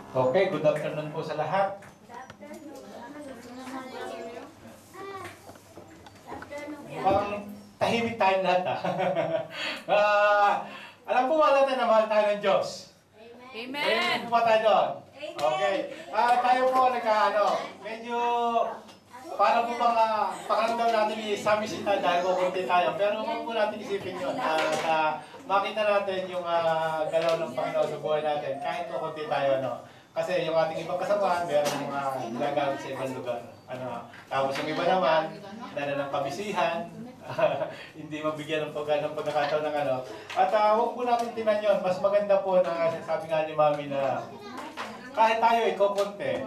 Okay, good afternoon po sa lahat. Mukhang tahimik tayong lahat alam po ba natin na mahal tayo ng Diyos? Amen! Amen po ba tayo doon? Okay. Tayo po medyo para po bang pakiramdam natin isamisita dahil kukunti tayo. Pero huwag po natin isipin yun. Makita natin yung galaw ng Panginoon sa buhay natin kahit kukunti tayo. Kasi yung ating ibang kasamahan, meron mga ginagamit sa ibang lugar. Tapos yung iba naman, dala ng kabisihan, hindi mabigyan ng pagkakataon ng At huwag po natin tinan yun. Mas maganda po na sabi nga ni Mami na kahit tayo kukunti,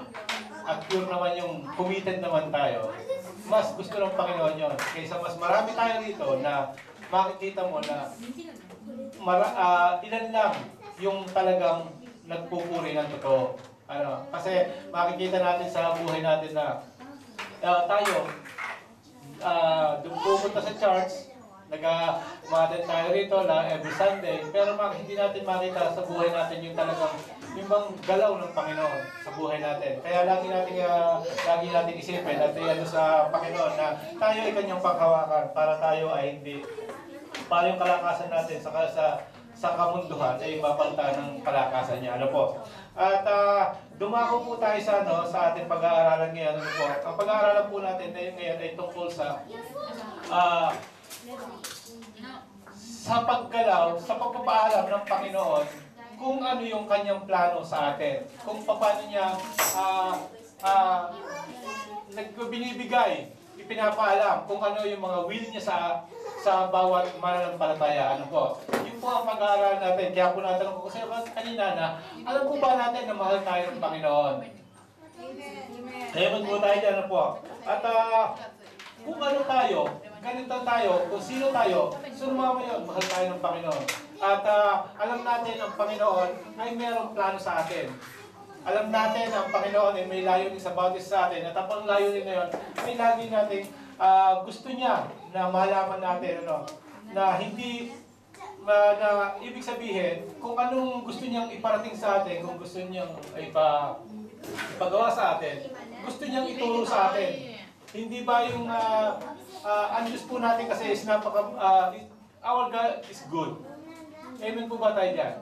at pure naman yung committed naman tayo, mas gusto ng Panginoon yun. Kaysa mas marami tayo rito na makikita mo na ilan lang yung talagang nagpupuri ng totoo. Kasi makikita natin sa buhay natin na tayo, pupunta sa church, nag-umaten tayo rito every Sunday, pero hindi natin makita sa buhay natin yung talagang yung bang galaw ng Panginoon sa buhay natin. Kaya lagi natin isipin at sa Panginoon na tayo ay kanyang paghawakan para tayo ay hindi, para yung kalakasan natin sa kamunduhan ay mapalta ng kalakasan niya. At dumako po tayo sa ating pag-aaralan ngayon. Ang pag-aaralan po natin ngayon ay tungkol sa paggalaw, sa pagpapaalam ng Panginoon kung ano yung kanyang plano sa atin. Kung paano niya binibigay, ipinapaalam kung ano yung mga will niya sa bawat mananampalataya. Yun po ang pag-aaral natin. Kaya po natanong ko kasi kanina na, alam po ba natin na mahal tayo ng Panginoon? Kaya po tayo dyan At kung ano tayo, ganito tayo, kung sino tayo, sumama yun, mahal tayo ng Panginoon. At alam natin ang Panginoon ay mayroong plano sa atin. Alam natin ang Panginoon ay may layunin sa bawat isa sa atin. At ang layunin na yun, ay lagi natin gusto niya na malaman natin na hindi na ibig sabihin kung anong gusto niyang iparating sa atin, kung gusto niyang ipagawa sa atin, gusto niyang ituro sa atin. Hindi ba yung ang Diyos po natin kasi is our God is good. Amen po ba tayo dyan?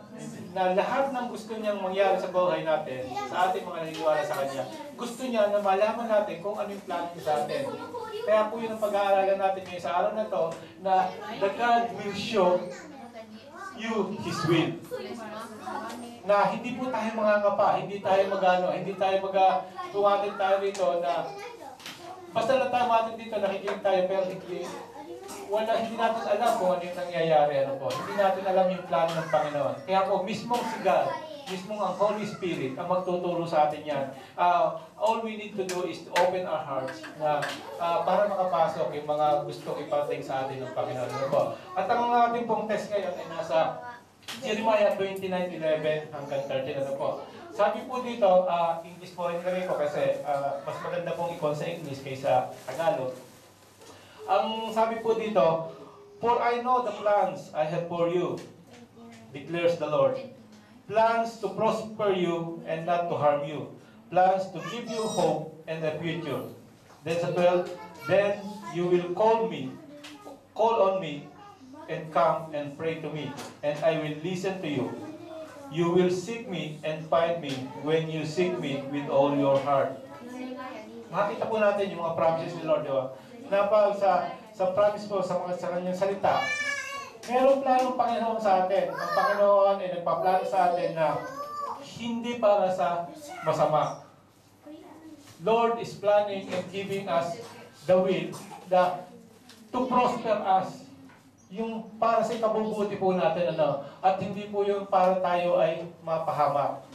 Na lahat ng gusto niyang mangyari sa buhay natin, sa ating mga naniniwala sa Kanya, gusto niya na malaman natin kung ano yung plano niya sa atin. Kaya po yun ang pag-aaralan natin ngayon sa araw na to, na the God will show you His will. Na hindi po tayo mangangapa, hindi tayo tumatin tayo dito na basta lang tayo matin dito, nakikinig tayo, pero hindi natin alam kung ano yung nangyayari. Hindi natin alam yung plano ng Panginoon. Kaya po, mismong si God, mismong ang Holy Spirit, ang magtuturo sa atin yan. All we need to do is to open our hearts na para makapasok yung mga gustong iparating sa atin ng Panginoon. At ang ating pong text ngayon ay nasa Jeremiah 29:11 hanggang 13. Sabi po dito, English po rin kami po kasi mas maganda pong ikon sa English kaysa Tagalog. Ang sabi po dito, "For I know the plans I have for you, declares the Lord. Plans to prosper you and not to harm you. Plans to give you hope and a future." Then sa 12, "Then you will call on me, and come and pray to me, and I will listen to you. You will seek me and find me when you seek me with all your heart." Makita po natin yung mga promises ni Lord, na sa promise po sa kanyang salita, merong planong Panginoon sa atin. Ang Panginoon ay nagpaplano sa atin na hindi para sa masama. Lord is planning and giving us the will to prosper us. Yung para sa ikabubuti po natin, at hindi po yung para tayo ay mapahamak.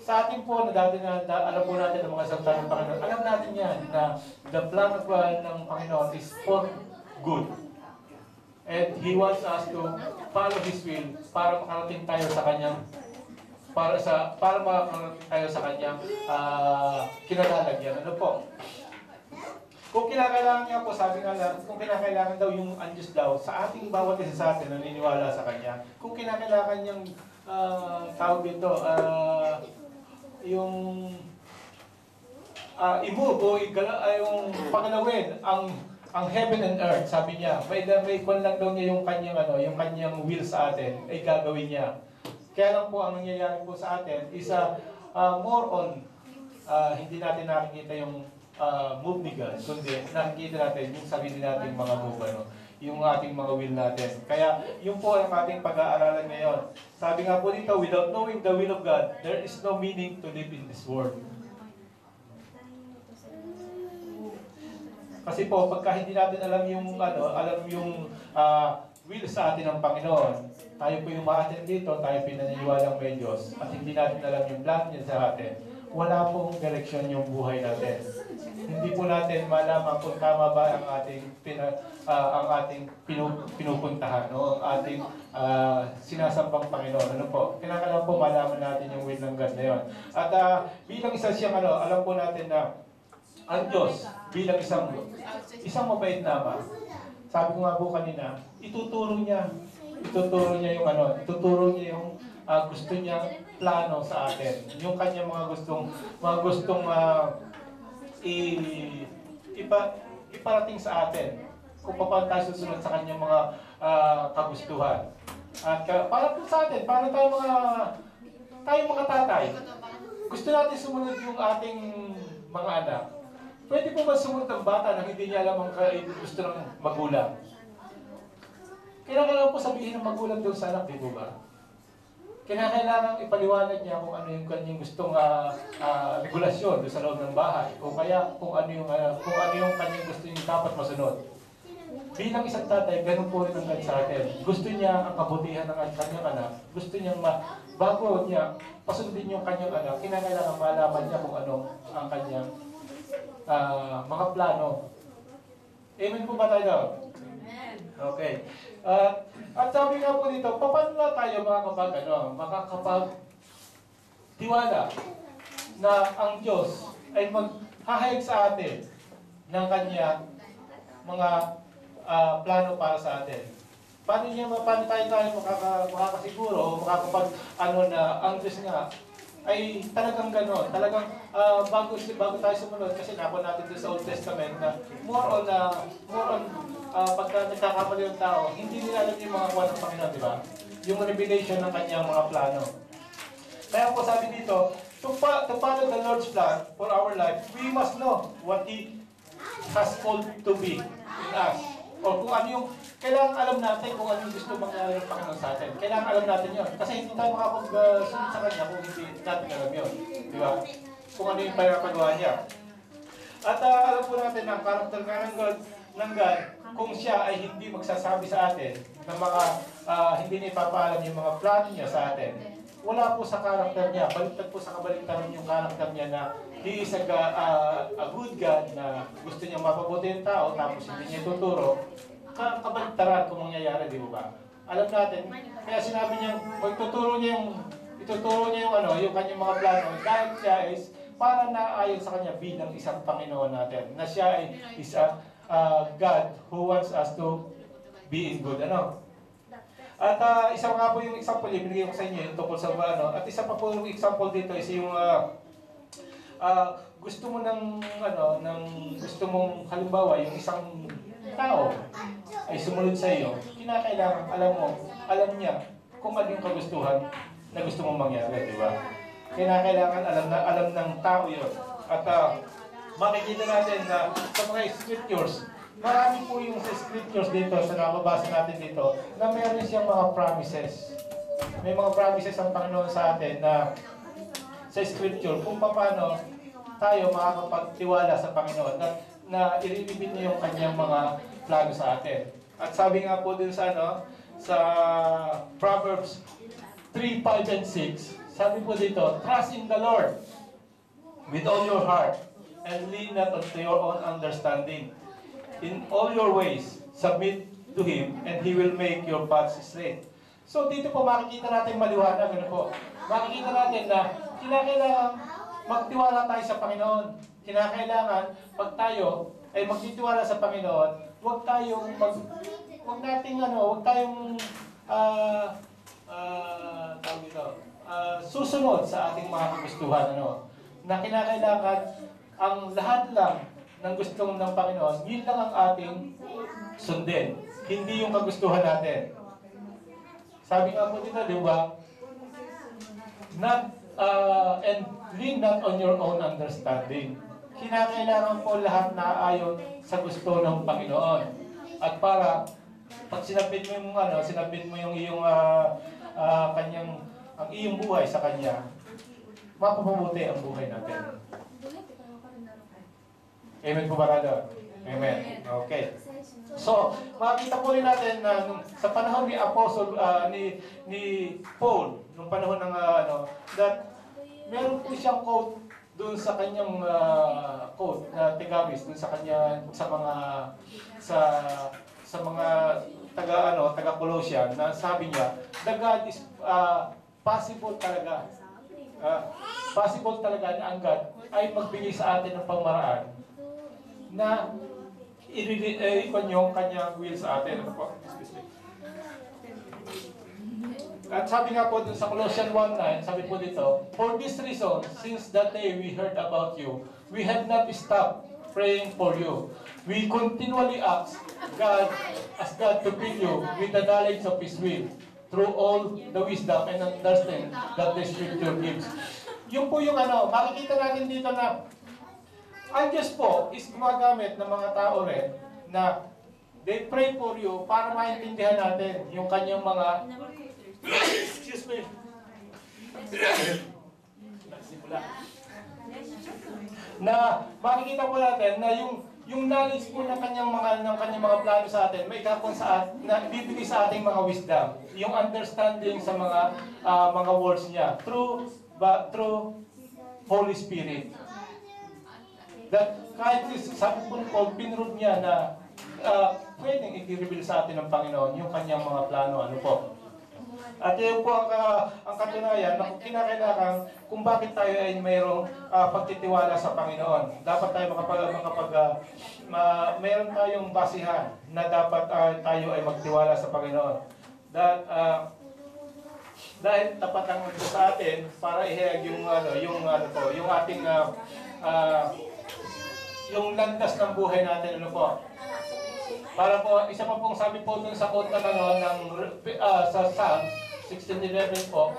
Sa atin po, dati alam po natin ang mga salita ng Panginoon. Alam natin yan, na the plan of God ng Panginoon is for good. And He wants us to follow His will para makarating tayo sa Kanyang para makarating tayo sa Kanyang kinalalagyan. Kung kinakailangan niya po, sabi nga lang, kung kinakailangan daw yung ang Diyos daw, sa ating bawat isa sa atin, naniniwala sa Kanya, kung kinakailangan niyang tawag dito, yung i-move o yung pagalawin ang heaven and earth, sabi niya. May kwan lang daw niya yung kanyang will sa atin ay gagawin niya. Kaya lang po ang nangyayari po sa atin is more on hindi natin nakikita yung move ni God, kundi nakikita natin yung sarili nating mga move, yung ating mga will natin. Kaya yun po ang ating pag-aaralan ngayon. Sabi nga po dito, without knowing the will of God, there is no meaning to live in this world. Kasi po, pagka hindi natin alam yung will sa atin ng Panginoon, tayo po yung ma-attend dito, tayo pinaniniwalang may Diyos, at hindi natin alam yung plan niya sa atin, wala pong direksyon yung buhay natin. Hindi po natin malaman kung tama ba ang ating pinupuntahan, no? Ang ating sinasambang Panginoon. Ano po? Kailangan po malaman natin yung will ng God na yun. At bilang isa siyang alam po natin na ang Diyos bilang isang mabait na Ama. Sabi ko nga po kanina, ituturo niya yung gusto niya plano sa atin. Yung kanya mga gustong iparating sa atin kung paano tayo susunod sa kanyang mga kagustuhan. At para po sa atin, para tayo mga tatay, gusto natin sumunod yung ating mga anak. Pwede po ba sumunod ang bata nang hindi niya alam ang gusto ng magulang? Kailangan po sabihin ng magulang doon sa anak, di po ba? Kailangan ipaliwanag niya kung ano yung kanyang gustong regulasyon doon sa loob ng bahay. O kaya kung ano yung kanyang gusto yung dapat masunod. Bilang isang tatay, ganun po rin ang God sa atin. Gusto niya ang kabutihan ng kanyang anak. Gusto niya bago niya pasundin yung kanyang anak, kailangan malaman niya kung ano ang kanyang mga plano. Amen po ba tayo? Amen. Okay. At sabi nga po dito, paano na tayo makakapag-tiwala na ang Diyos ay maghahayag sa atin ng kanya mga plano para sa atin. Paano tayo makakasiguro o na ang Diyos nga ay talagang gano'n. Talagang bago tayo sumunod, kasi nakuha natin doon sa Old Testament na more on pagka nagkakamali yung tao, hindi nila alam yung mga kuha ng Panginoon, di ba? Yung revelation ng kanyang mga plano. Kaya po sabi dito, to follow the Lord's plan for our life, we must know what He has called to be in us. O kung ano yung, kailangan alam natin kung ano yung gusto mangyari ng Panginoon sa atin. Kailangan alam natin yun. Kasi hindi tayo makapagsunod sa Kanya kung hindi natin alam yun. Di ba? Kung ano yung pinapagawa niya. At alam po natin na ang karakter ng God, kung siya ay hindi magsasabi sa atin ng mga hindi niya ipapaalam yung mga plano niya sa atin, wala po sa karakter niya. Baliktad po sa kabaliktaran yung karakter niya na He is a good God na gusto niyang mapabuti yung tao tapos hindi niya tuturo. Kabaliktaran kung mangyayari, di ba? Alam natin, kaya sinabi niya, ituturo niya yung kanyang mga plano dahil siya is para naayon sa kanya bilang isang Panginoon natin. Na siya ay is a God who wants us to be in good. At isa nga po yung example, ibigay ko sa inyo yung tungkol sa at isa pa po yung example dito is yung gusto mo gusto mong halimbawa yung isang tao ay sumunod sa iyo, kinakailangan alam niya kung ano yung kagustuhan na gusto mong mangyari, di ba? Kinakailangan alam ng tao yun. At makikita natin na sa mga scriptures, marami po yung sa scriptures dito, sa nababasa natin dito, na meron siyang mga promises. May mga promises ang Panginoon sa atin na sa scripture kung paano tayo makakapagtiwala sa Panginoon na ililibit niya yung kanyang mga plano sa atin. At sabi nga po dun sa Proverbs 3, 5, and 6, sabi po dito, trust in the Lord with all your heart and lean not unto your own understanding. In all your ways, submit to Him, and He will make your paths straight. So dito po makikita natin maliwanag, makikita natin na kinakailangan magtiwala tayo sa Panginoon. Kinakailangan, pag tayo ay magtitiwala sa Panginoon, huwag tayong susunod sa ating mga kagustuhan, ano, na kinakailangan ang lahat lang ng gustong ng Panginoon, yun lang ang ating sundin. Hindi yung kagustuhan natin. Sabi nga po dito, di ba? And lean not on your own understanding. Kinakailangan po lahat na ayon sa gusto ng Panginoon. At para pag sinabit mo yung sinabit mo yung iyong ang iyong buhay sa kanya, mapapabuti ang buhay natin. Amen po ba, brother? Amen. Okay. So, makita po rin natin na sa panahon ni Apostle, ni Paul, nung panahon ng that meron po siyang quote doon sa kanyang quote na Tigamis, doon sa kanya sa mga taga Colossian, na sabi niya, the God is possible talaga. Possible talaga na ang God ay magbigay sa atin ng pamaraan na ikon yung kanyang will sa atin. At sabi nga po dun sa Colossians 1:9, sabi po dito, for this reason, since that day we heard about you, we have not stopped praying for you. We continually ask God to fill you with the knowledge of His will through all the wisdom and understanding that the Scripture gives. Yung po yung makikita natin dito na ang Diyos po is gumagamit ng mga tao rin na they pray for you para maintindihan natin yung kanyang mga excuse me. Na makikita po natin na yung knowledge po ng kanyang mga plano sa atin, may kapon na bibigay sa ating mga wisdom, yung understanding sa mga words niya through Holy Spirit. That kahit sabi po Paul, pinrood niya na pwedeng i-reveal sa atin ng Panginoon yung kanyang mga plano, ano po. At yun po ang katunayan na kinakailangan kung bakit tayo ay mayroong pagtitiwala sa Panginoon. Dapat tayo mayroon tayong basihan na dapat tayo ay magtiwala sa Panginoon. Dahil tapat ang Diyos sa atin para ihayag yung ating yung landas ng buhay natin, ano po. Para po, isa pa pong sabi po dun sa quote sa Psalms 16:11 po,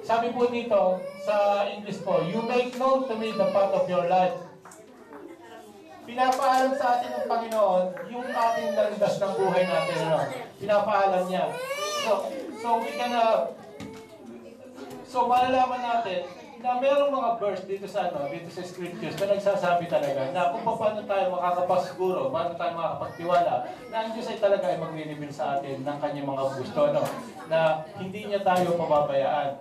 sabi po dito sa English po, you make known to me the path of your life. Pinapaalam sa atin ng Panginoon yung ating landas ng buhay natin, ano? Pinapaalam niya. So we can malalaman natin na mayroong mga verse dito sa scriptures na nagsasabi talaga na kung paano tayo makakapasiguro, paano tayo makakapagtiwala na ang Diyos ay talaga ay magre-reveal sa atin ng kanyang mga gusto, na hindi niya tayo pababayaan.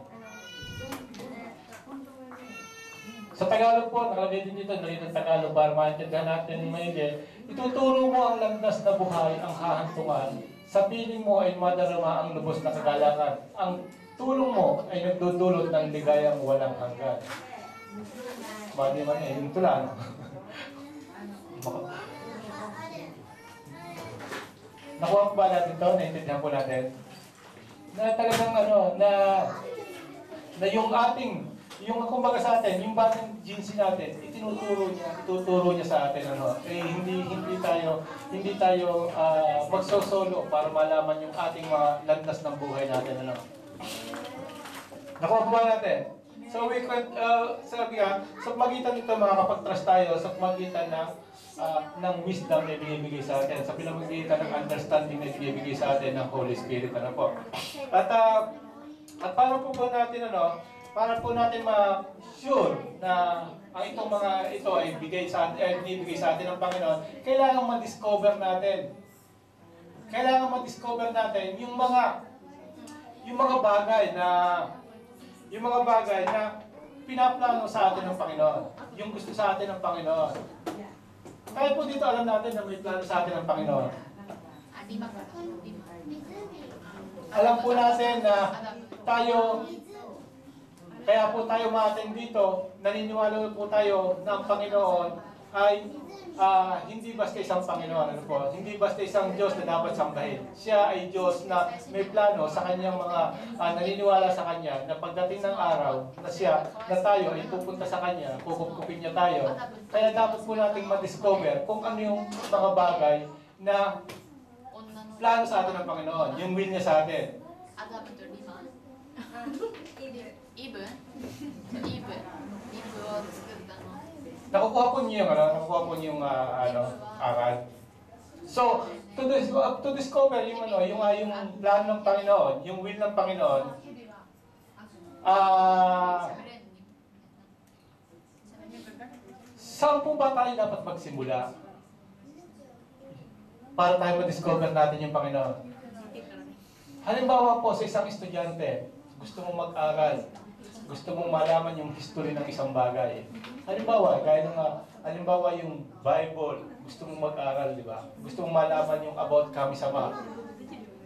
Sa Tagalog po, nakalagay din dito ng Tagalog para maintindihan natin maigi, ituturo mo ang landas na buhay, ang hahantungan. Sa piling mo ay madarama ang lubos na kagalakan. Ang tulong mo ay nagdudulot ng ligayang walang hanggan. Mali man yung tula, no? Nakuha po ba natin ito? Naintindihan po natin? Na talagang na yung kumbaga sa atin, yung batang jeans natin, ituturo niya sa atin, hindi tayo magsosolo para malaman yung ating mga landas ng buhay natin, Nakuha ba natin? So we could, sa magitan nito makakapag-trust tayo sa magitan ng wisdom na ibigay sa atin, sa pinamagitan ng understanding na ibigay sa atin ng Holy Spirit, po. At para po natin, para po natin ma-sure na ang itong mga ito ay ibigay sa atin ng Panginoon, kailangan ma-discover natin. Kailangan ma-discover natin yung mga bagay na pinaplano sa atin ng Panginoon. Yung gusto sa atin ng Panginoon. Kaya po dito alam natin na may plano sa atin ng Panginoon. Alam po natin na kaya po tayo ma-attend dito, naniniwala po tayo na ang Panginoon ay hindi basta isang Panginoon, ano po, hindi basta isang Diyos na dapat sambahin. Siya ay Diyos na may plano sa kanyang mga naniniwala sa Kanya na pagdating ng araw na siya, na tayo ay pupunta sa Kanya, kukupkupin niya tayo. Kaya dapat po nating ma-discover kung ano yung mga bagay na plano sa atin ng Panginoon, yung will niya sa atin. Nakukuha po niyo yung nakukuha po niyo yung aral. So, to discover yung yung plano ng Panginoon, yung will ng Panginoon, saan po ba tayo dapat magsimula para tayo ma-discover natin yung Panginoon? Halimbawa po sa isang estudyante, gusto mong mag-aral, gusto mong malaman yung history ng isang bagay. Halimbawa, halimbawa yung Bible, gusto mong mag-aral, di ba? Gusto mong malaman yung about kami-sama.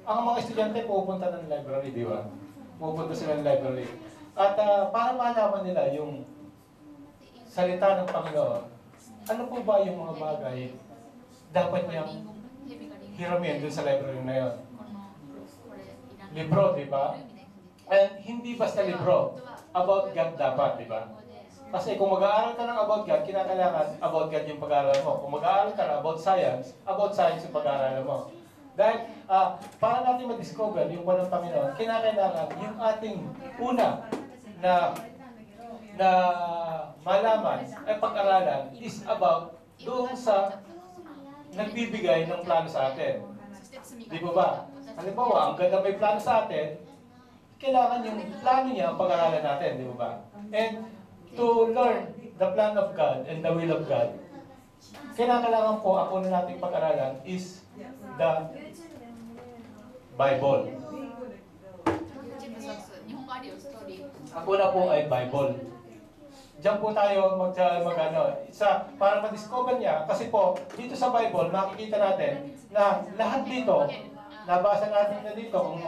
Ang mga estudyante pupunta ng library, di ba? Pupunta sila ng library. At para malaman nila yung salita ng Panginoon, ano po ba yung mga bagay dapat niyang hiramin dun sa library na yun? Libro, di ba? And hindi basta libro. About God dapat, di ba? Kasi kung mag-aaral ka ng about God, kinakailangan about God yung pag-aaral mo. Kung mag-aaral ka ng about science yung pag-aaral mo. Dahil para natin ma-discover yung walang Panginoon, kinakailangan yung ating una na malaman ay pag-aralan is about doon sa nagbibigay ng plano sa atin. Di ba ba? Halimbawa, ang ganda may plano sa atin, kailangan yung plano niya ang pag-aralan natin, di ba ba? And to learn the plan of God and the will of God, kailangan po ako na nating pag-aralan is the Bible. Ako na po ay Bible. Diyan po tayo para ma-discover niya, kasi po, dito sa Bible, makikita natin na lahat dito, nabasa natin na dito, kung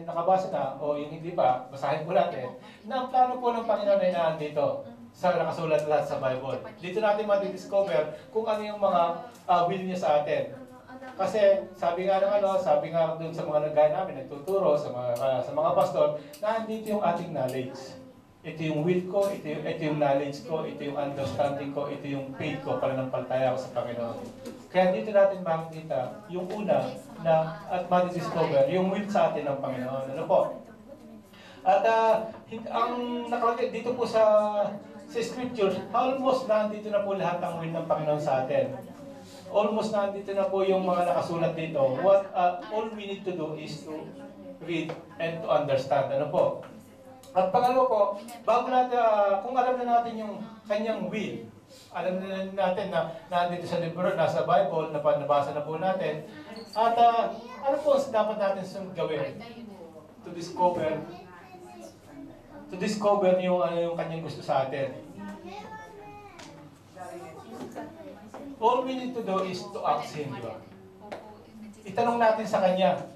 nakabasa na, o yung hindi pa, basahin po natin, na ang plano po ng Panginoon ay nandito sa nakasulat lahat sa Bible. Dito natin ma-discover kung ano yung mga will niya sa atin. Kasi sabi nga doon sa mga nagaya namin, nagtuturo, sa mga pastor, na andito yung ating knowledge. Ito yung will ko, ito yung knowledge ko, ito yung understanding ko, ito yung faith ko, pananampalataya ko sa Panginoon. Kaya dito natin makikita yung una na at ma-discover yung will sa atin ng Panginoon. Ano po? At ang nakalagay dito po sa Scriptures, almost nandito na po lahat ang will ng Panginoon sa atin. Almost nandito na po yung mga nakasulat dito. What all we need to do is to read and to understand. Ano po? At pangalawa po, bago natin, kung alam na natin yung kanyang will, alam na natin na nandito sa libro, nasa Bible, nabasa na po natin, at ano po dapat natin gawin to discover yung kanyang gusto sa atin. All we need to do is to ask Him, di ba? Itanong natin sa Kanya.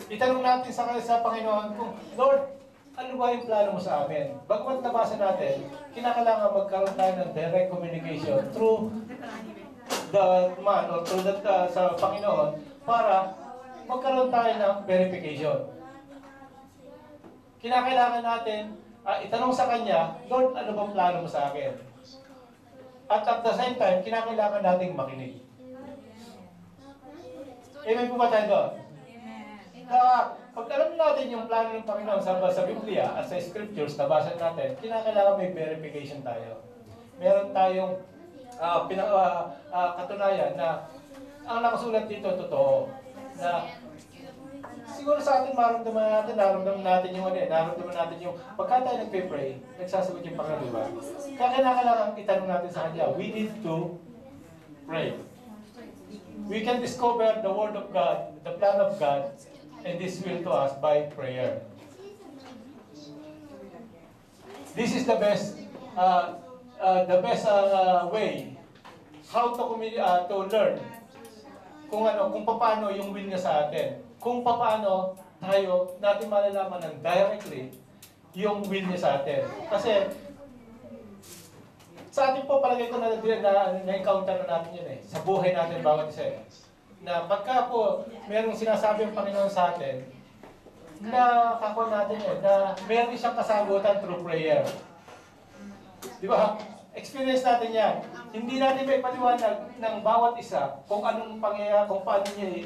Itanong natin sa Panginoon kung, Lord, ano ba yung plano mo sa amin? Bagamat nabasa natin, kinakailangan magkaroon tayo ng direct communication through the man or through sa Panginoon para magkaroon tayo ng verification. Kinakailangan natin itanong sa Kanya, Lord, ano bang plano mo sa akin? At the same time, kinakailangan nating makinig. Amen po ba tayo doon? Pag alam natin yung plano ng Panginoon sa Biblia at sa Scriptures, nabasa natin, kinakailangan may verification tayo. Meron tayong katunayan na ang nakasulat dito totoo. Na siguro sa atin naramdaman natin yung pagka tayo nagpe-pray, nagsasagot yung Panginoon, di ba? Kaya kinakailangan itanong natin sa Kanya, we need to pray. We can discover the Word of God, the plan of God, and this will to us by prayer. This is the best way how to learn kung paano yung will niya sa atin. Kung paano natin malalaman ng directly yung will niya sa atin. Kasi Sa atin po, palagay ko na-encounter na natin yun sa buhay natin bawat isa na pagka po merong sinasabi ang Panginoon sa atin, na kakuha natin na meron siyang kasagutan through prayer. Di ba? Experience natin yan. Hindi natin may paliwanag ng bawat isa kung anong pangyayari, kung paano niya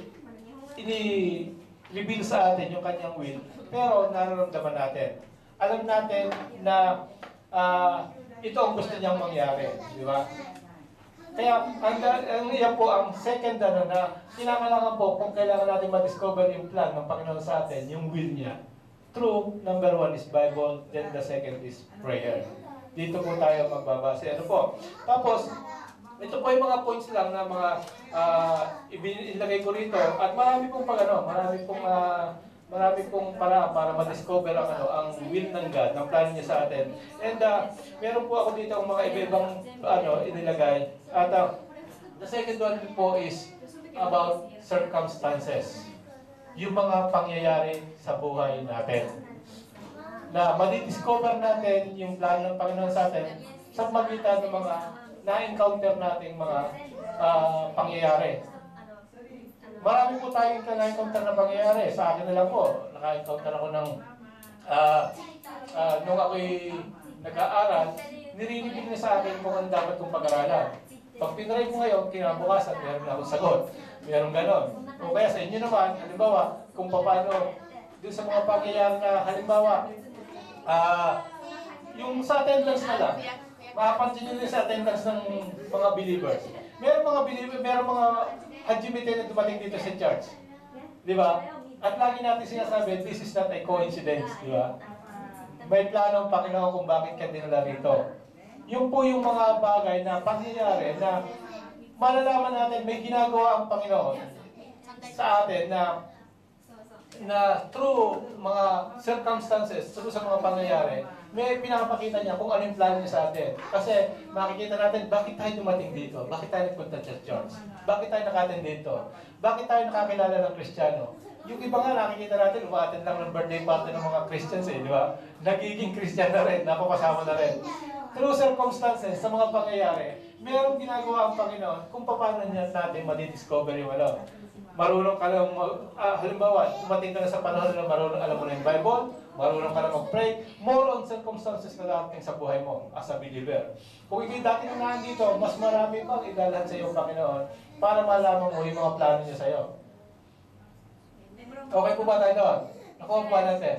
ini-reveal sa atin yung kanyang will. Pero nararamdaman natin. Alam natin na ito ang gusto niyang mangyari. Di ba? Kaya, ang iyan po, ang second na kinakailangan po kung kailangan natin ma-discover yung plan ng Panginoon sa atin, yung will niya. True, number one is Bible, then the second is prayer. Dito po tayo magbabase. Ano po? Tapos, ito po yung mga points lang na mga ilagay ko rito. At marami pong marami pong paraan para ma-discover ang will ng God, ng plan niya sa atin. And meron po ako dito ang mga iba-ibang inilagay. At the second one po is about circumstances. Yung mga pangyayari sa buhay natin. Na madi-discover natin yung plan ng Panginoon sa atin sa magitan ng mga na-encounter nating mga pangyayari. Marami po tayong na-encounter na pangyayari. Sa akin na lang po, naka-encounter ako ng nung ako'y nag-aaral, nirininig na sa akin kung ano dapat kong pag-aralan. Pag pinray ko ngayon, kinabukasan, meron na akong sagot. Meron ganon. O kaya sa inyo naman, halimbawa, kung paano, dun sa mga pangyayari na, halimbawa, yung sa attendance na lang, makapansin nyo sa attendance ng mga believers. Meron mga hajimite na dumating dito sa church. Di ba? At lagi natin sinasabi, this is not a coincidence. Di ba? May plano ang Panginoon kung bakit ka dinala rito. Yung po yung mga bagay na pangyayari na malalaman natin may ginagawa ang Panginoon sa atin na through mga circumstances, through sa mga pangyayari, may pinapakita niya kung ano yung plano niya sa atin. Kasi makikita natin bakit tayo dumating dito, bakit tayo nagpunta sa church, bakit tayo nakatin dito, bakit tayo nakakilala ng Kristiyano. Yung iba nga nakikita natin, umaattend lang ng birthday party ng mga Christians di ba? Nagiging Christian na rin, napapasama na rin. Through circumstances, sa mga pangyayari, mayroong ginagawa ang Panginoon kung paano niya natin madidiscover yung marunong ka lang, halimbawa, dumating ka na sa panahon na marunong alam mo na yung Bible, marunong ka na mag-pray, more on circumstances na darating sa buhay mo as a believer. Kung ikaw dati na nandito, mas marami pang idalhan sa iyo, Panginoon, para malaman mo yung mga plano niya sa iyo. Okay po ba tayo doon? Nakuha po ba natin?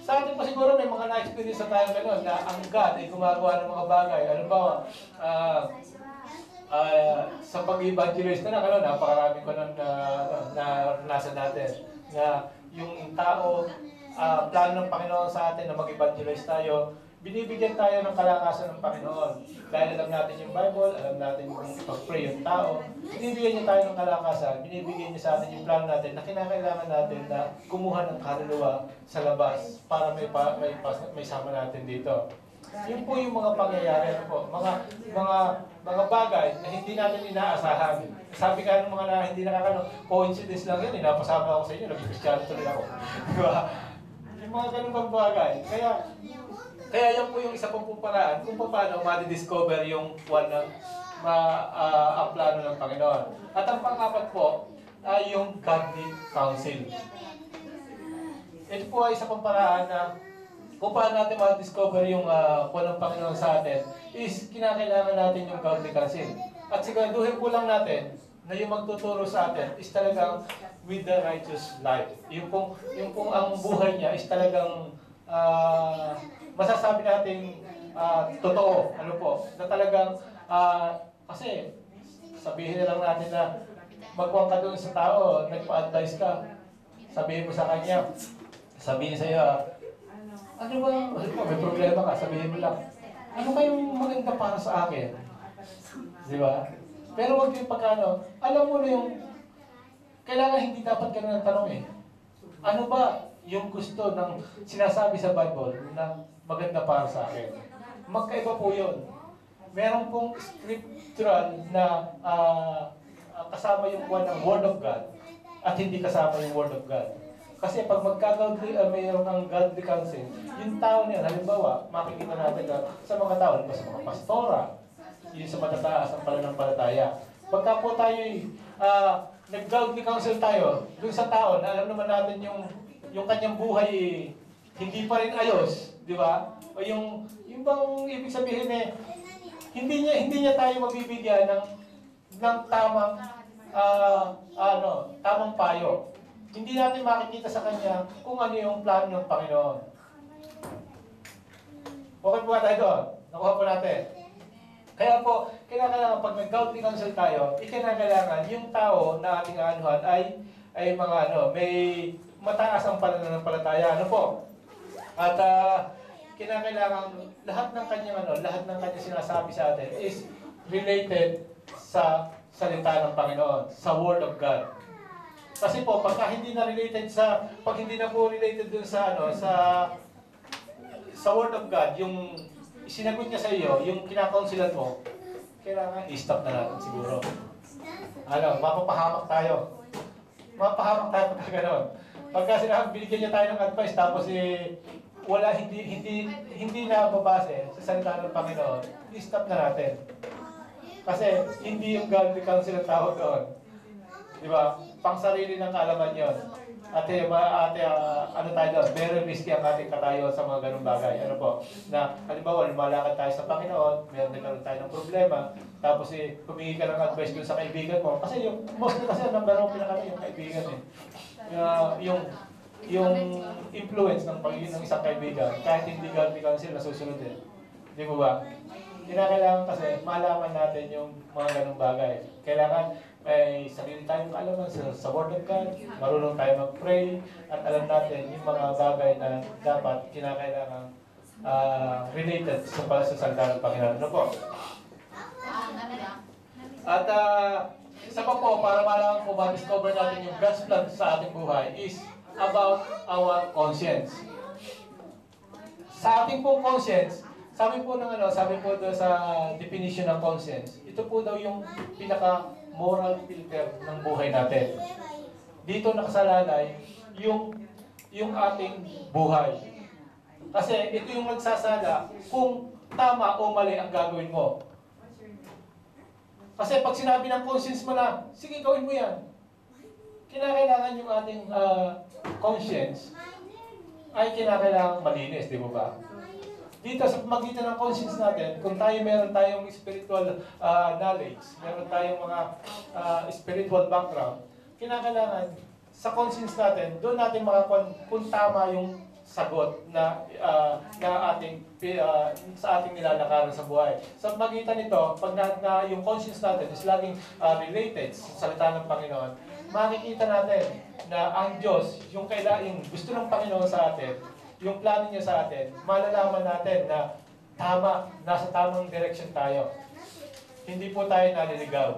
Sa atin po siguro may mga na-experience na tayo gano'n na ang God ay gumagawa ng mga bagay. Halimbawa, sa pag-evangelize na napakarami ko nang nasa natin. Na yung tao, plano ng Panginoon sa atin na mag-evangelize tayo, binibigyan tayo ng kalakasan ng Panginoon. Dahil alam natin yung Bible, alam natin kung ipag-pray yung tao, binibigyan niya tayo ng kalakasan, binibigyan niya sa atin yung plano natin na kinakailangan natin na kumuha ng kaluluwa sa labas para may sama natin dito. Yun po yung mga pangyayari mga bagay na hindi natin inaasahan. Sabi ka ng mga na hindi coincidence lang yan, napasama ako sa inyo, naging Kristiyano tuloy ako. Diba? Yung mga ganun bang bagay. Kaya yan po yung isa pong paraan kung paano ma-discover yung ang plano ng Panginoon. At ang pang-apat po ay yung godly counsel. Ito po ay isa pong paraan na kung paano natin ma-discover yung kung ng Panginoon sa atin is kinakailangan natin yung godly counsel. At siguraduhin po lang natin na yung magtuturo sa atin is talagang with the righteous life. Yung pong ang buhay niya is talagang masasabi natin totoo. Ano po? Na talagang kasi sabihin na lang natin na magkuhan ka doon sa tao, nagpa-advise ka, sabihin mo sa kanya, sabihin sa iyo, ano ba, may problema ka, sabihin mo lang, ano kayong maganda para sa akin? Di ba? Pero wag yung pagkano, alam mo na yung, kailangan hindi dapat ka na ng tanong ano ba yung gusto ng sinasabi sa Bible na maganda para sa akin? Magkaiba po yun. Meron pong scriptural na kasama yung ng Word of God at hindi kasama yung Word of God. Kasi pag mayroon kang godly counsel, yung tao niya, halimbawa, makikita natin sa mga tao, sa mga pastora, yung sa matataas ang pananampalataya. Pagka po tayo nag-godly counsel tayo, dun sa tao, na alam naman natin yung kanyang buhay hindi pa rin ayos, di ba? O yung bang ibig sabihin hindi niya tayo mabibigyan ng tamang tamang payo. Hindi natin makikita sa kanya kung ano yung plano ng Panginoon. Okay po ba tayo doon? Nakuha po natin. Kaya po, kailangan pag nag-godly counsel tayo, ikinakailangan yung tao na ating anuhan ay mga may mataas ang pananampalataya. Ano po? At kinakailangan lahat ng kanyang sinasabi sa atin is related sa salita ng Panginoon, sa Word of God. Kasi po, pag hindi na po related dun sa Word of God, yung sinagot niya sa iyo, yung kinakaunsilan mo, kailangan i-stop na natin siguro. Mapapahamak tayo. Mapapahamak tayo pagka gano'n. Pagka binigyan niya tayo ng advice, tapos hindi na babase sa salita ng Panginoon, i-stop na natin. Kasi hindi yung godly counsel ang tawag doon. Di ba? Pang sarili ng kaalaman yun. Tayo doon, very risky ang ating katayo sa mga ganung bagay. Ano po? Na, halimbawa, lumalakad tayo sa Panginoon, nagkaroon tayo ng problema, tapos humingi ka ng advice dun sa kaibigan mo. Kasi mostly kasi ang number one pinaka yung kaibigan yung influence ng pagiging ng isang kaibigan, kahit hindi godly counsel, nasusunod din. Di ba ba? Kinakailangan kasi malaman natin yung mga ganung bagay. Kailangan may sarili tayong alaman sa Word of God, marunong tayo mag-pray, at alam natin yung mga bagay na dapat kinakailangan related sa salita ng Panginoon. Ano po? At isa pa po, para malaman po ma-discover natin yung God's plan sa ating buhay is about our conscience. Sa ating pong conscience, sabi po doon sa definition ng conscience, ito po daw yung pinaka-moral filter ng buhay natin. Dito nakasalalay yung ating buhay. Kasi ito yung nagsasala kung tama o mali ang gagawin mo. Kasi pag sinabi ng conscience mo na, sige, gawin mo yan. Kinakailangan yung ating conscience ay kinakailangan malinis, di ba? Dito sa magitan ng conscience natin, kung meron tayong spiritual knowledge, meron tayong mga spiritual background, kinakailangan sa conscience natin, doon natin makakuha kung tama yung sagot na sa ating nilalakaran sa buhay. Sa magitan nito, pag yung conscience natin is laging related sa salita ng Panginoon, makikita natin na ang Diyos, yung gusto ng Panginoon sa atin, yung plano niya sa atin, malalaman natin na nasa tamang direction tayo. Hindi po tayo naliligaw.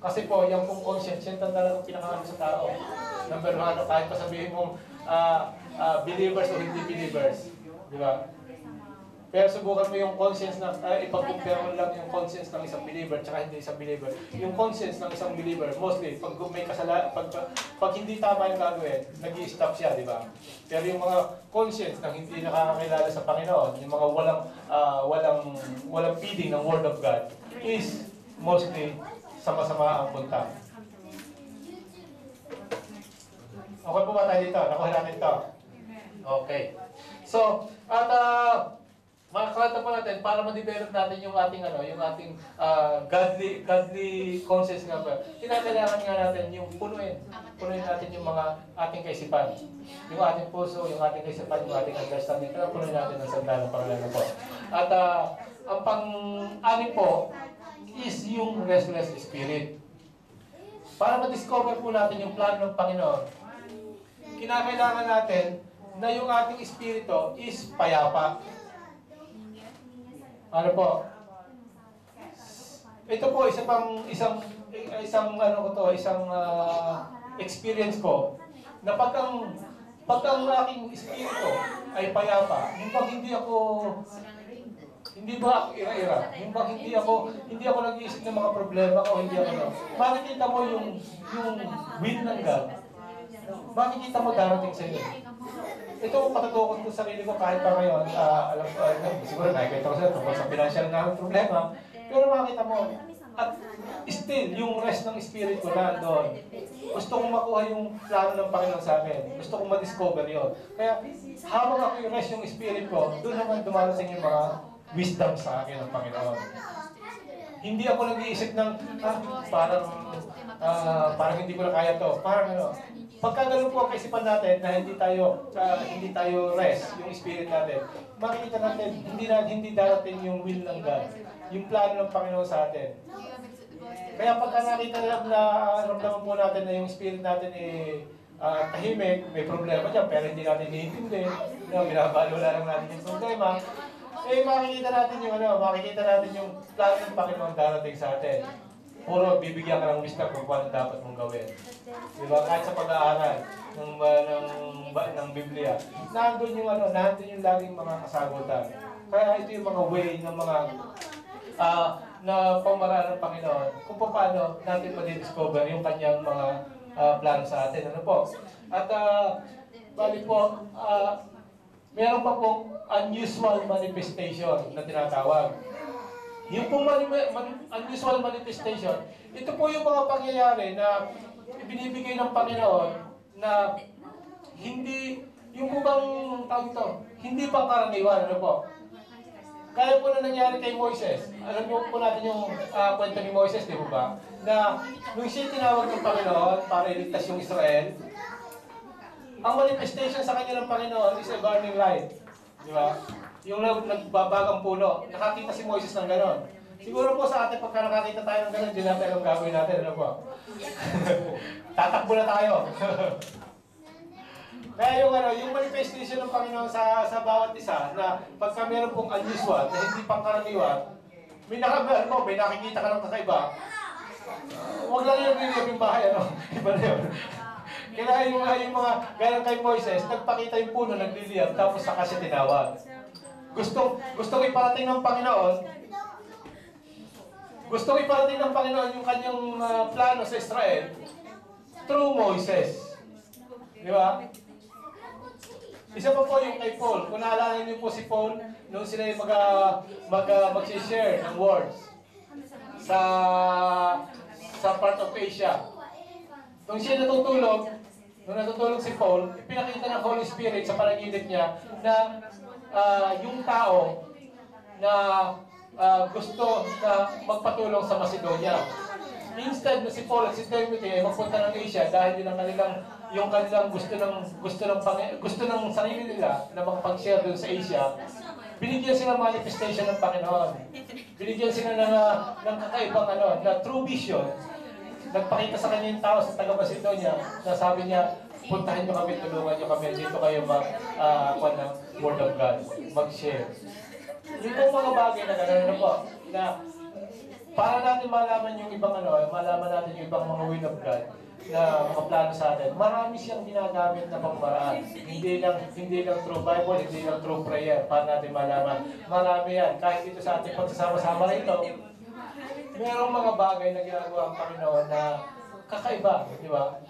Kasi po, yung pong conscience, yan talagang pinakaano sa tao. Number one, kahit pa sabihin mong believers o hindi believers. Di ba? Pero subukan mo yung conscience ipag-compare mo lang yung conscience ng isang believer at hindi isang believer. Yung conscience ng isang believer, mostly, pag may pag hindi tama yung gagawin, nag-i-stop siya, di ba? Pero yung mga conscience ng hindi nakakakilala sa Panginoon, yung mga walang feeding ng Word of God, is mostly sama-sama ang punta. Okay po ba tayo dito? Nakuha natin ito. Okay. So, at makakalata pa natin para ma-develop natin yung ating godly conscience nga ba. Kinakailangan nga natin yung punuin natin yung mga ating kaisipan. Yung ating puso, yung ating kaisipan, yung ating understanding. Kaya punuin natin ng sandal ng Panginoon po. At ang pang-anim po is yung restless spirit. Para ma-discover po natin yung plano ng Panginoon, kinakailangan natin na yung ating espiritu is payapa. Ano po? Ito po isang experience ko na pag ang aking espiritu ay payapa, hindi ba ako ira-ira? Hindi ako nag-iisip ng mga problema ko, hindi ako makikita mo yung will ng God makikita mo darating sa iyo. Ito ang patutukod ko sa sarili ko kahit pa ngayon, alam ko, siguro nakikita ko sa tungkol sa financial na problema, pero makikita mo, at still, yung rest ng spirit ko na doon. Gusto kong makuha yung plano ng Panginoon sa akin. Gusto kong ma-discover yun. Kaya, habang ako yung rest yung spirit ko, doon naman dumarating yung mga wisdom sa akin ng Panginoon. Hindi ako nag-iisip ng, parang hindi ko na kaya to. Parang ano, pagka ganun po ang kaisipan natin na hindi tayo rest yung spirit natin, makikita natin, hindi darating yung will ng God, yung plano ng Panginoon sa atin. Kaya pagka nakita na ramdaman po natin na yung spirit natin tahimik, may problema dyan, pero hindi natin iniintindi, binabalula lang natin yung problema, makikita natin yung plano ng Panginoon darating sa atin. Puro bibigyan ka ng wisdom kung paano dapat mong gawin. Diba? Kahit sa pag-aaral ng Biblia, nandun yung laging mga kasagutan. Kaya ito yung mga way ng mga na pamaraan ng Panginoon kung paano natin ma-discover yung kanyang mga plano sa atin. Ano po? At bali po, meron pa pong unusual manifestation na tinatawag. Yung pong unusual manifestation, ito po yung mga pangyayari na ibinibigay ng Panginoon na hindi, yung po bang tawag ito, hindi pang karaniwan, ano po? Kaya po na nangyari kay Moises. Alam niyo po natin yung kwento ni Moises, di ba? Na nung siya tinawag ng Panginoon para iligtas yung Israel, ang manifestation sa kanya ng Panginoon is a burning light. Di ba? Yung nagbabagang puno. Nakakita si Moises ng ganon. Siguro po sa atin, pagka nakakita tayo ng ganon, hindi natin alam gagawin natin. Ano po? Tatakbo na tayo. Kaya yung manifestation ng Panginoon sa bawat isa, na pagka meron pong unusual, na hindi pangkaraniwan, may nakikita ka ng kakaiba, huwag lang yung bahay, iba na yun. Kaya yung mga gano'n kay Moises, nagpakita yung puno, nagliliyab, tapos saka siya tinawag. Gustong iparating ng Panginoon yung kanyang plano sa Israel through Moises. Di ba? Isa pa po yung kay Paul. Kung naalala niyo po si Paul, nung sila yung mag-share ng words sa part of Asia. Nung siya natutulog si Paul, ipinakita ng Holy Spirit sa panaginip niya na yung tao na gusto na magpatulong sa Macedonia. Instead na si Paul at si Timothy ay magpunta ng Asia dahil yung kanilang gusto ng sarili nila na makapag-share doon sa Asia, binigyan sila manifestation ng Panginoon. Binigyan sila ng kakaibang na true vision. Nagpakita sa kanya yung tao sa taga-Macedonia na sabi niya, puntahin nyo kami, tulungan nyo kami, dito kayo ng Word of God, mag-share. Yung mga bagay na gano'n po, na para natin malaman yung ibang malaman natin yung ibang mga will of God na mga plano sa atin, marami siyang ginagamit na pangmaraan. Hindi lang through Bible, hindi lang through prayer, para natin malaman. Marami yan. Kahit dito sa ating pagsasama-sama rito, merong mga bagay na ginagawa ang Panginoon na kakaiba, di ba?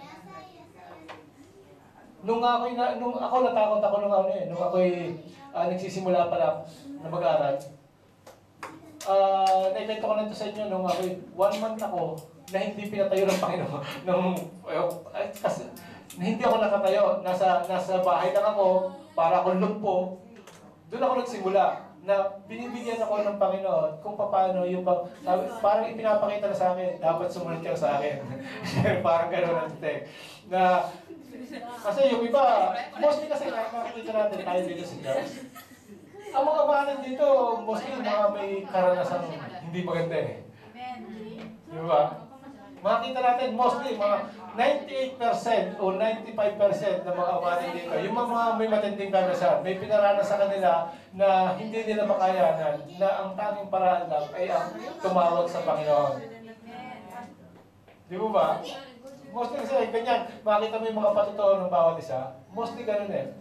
Nung ako natakot ako nung ako'y nagsisimula pala na mag-aral. Naikento ko lang ito sa inyo nung ako'y 1 month ako na hindi pinatayo ng Panginoon. Kasi hindi ako nakatayo. Nasa bahay lang ako, para akong lumpo. Doon ako nagsimula na binibigyan ako ng Panginoon kung paano yung parang ipinapakita na sa akin, dapat sumunod ka sa akin. Parang gano'n ang tek. Na, kasi yung iba, mostly kasi nakikita natin tayo dito sa Diyos. Ang mga bahanan dito, mostly mga may karanasang hindi maganda eh. Di ba? Makikita natin, mostly mga 98% o 95% ng mga bahanan dito, yung mga may matinding karanasan, may pinaranas sa kanila na hindi nila makayanan, na ang tanging paraan lang ay ang tumawag sa Panginoon. Di ba? Mostly kasi ganyan, makita mo yung mga patutuo ng bawat isa, mostly ganun eh.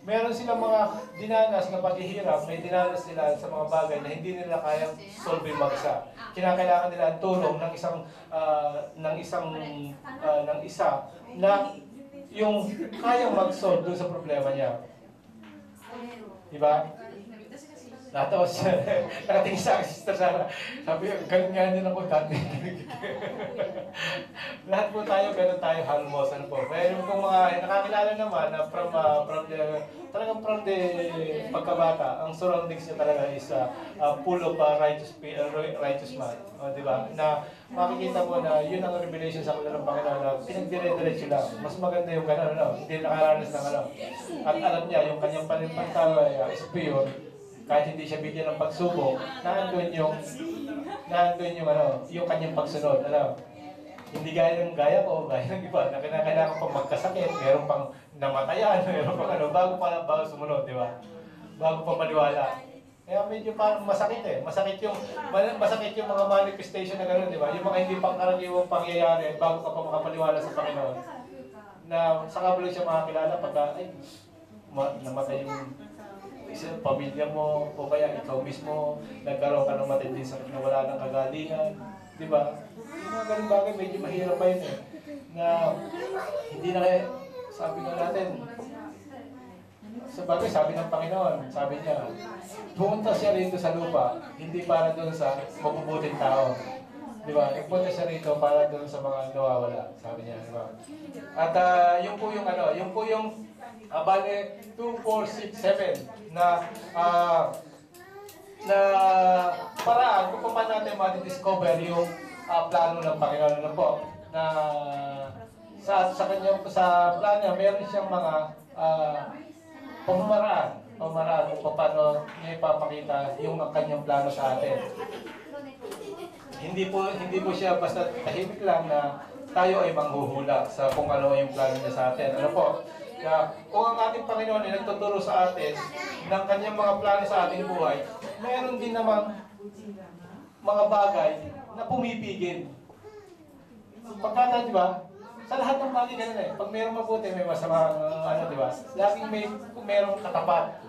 Meron silang mga dinanas na paghihirap, may dinanas nila sa mga bagay na hindi nila kayang solve mag-isa. Kinakailangan nila ang tulong ng isa na yung kayang mag-solve doon sa problema niya. Diba? Natawa siya. Nakatingin sa akin, Sister Sarah. Sabi, galing nga din ako dati. Lahat po tayo, ganun tayo halmosan po. Pero kung mga nakakilala naman na talagang from the pagkabata, ang surroundings niya talaga is full of righteous man. O, diba? Na makikita mo na yun ang revelation sa kanila ng Panginoon na pinagdire-diretso lang. Mas maganda yung gano'n, no? Hindi nakaranas ng ano. At alam niya, yung kanyang panimpantawa is pure. Kahit hindi siya bigyan ng pagsubok, nandun yung yung kanyang pagsunod, Hindi gaya ko, gaya ng iba, na kailangan pang magkasakit, meron pang namatayan, meron pang bago sumunod, di ba? Bago pa maniwala. Kaya medyo parang masakit Masakit yung mga manifestation na gano'n, di ba? Yung mga hindi pangkaraniwang pangyayari bago ka pa makapaniwala sa Panginoon. Na saka mo lang siya makakilala pagka, namatay yung isang pamilya mo, o kaya ikaw mismo, nagkaroon ka ng matinding sakit na wala ng kagalingan. Di ba? Yung mga ganun bagay, medyo mahirap pa yun Na hindi na kaya, sabi nga natin, sa bagay, sabi ng Panginoon, sabi niya, pumunta siya rito sa lupa, hindi para doon sa mabubuting tao. Di ba? Pumunta siya rito para doon sa mga nawawala, sabi niya. Di ba? At yung po yung bale 2, 4, 6, 7 na paraan kung paano natin ma-discover yung plano ng Panginoon. Ano po? Na sa plano niya, meron siyang mga pamamaraan kung paano niya ipapakita yung kanyang plano sa atin. Hindi po siya basta tahimik lang na tayo ay manghuhula sa kung ano yung plano niya sa atin. Ano po? Na kung ang ating Panginoon ay nagtuturo sa atin ng kanyang mga plano sa ating buhay, meron din namang mga bagay na pumipigil. Pagkata, di ba? Sa lahat ng bagay ganun Pag mayroong mabuti, may masama, di ba? Laging mayroong katapat.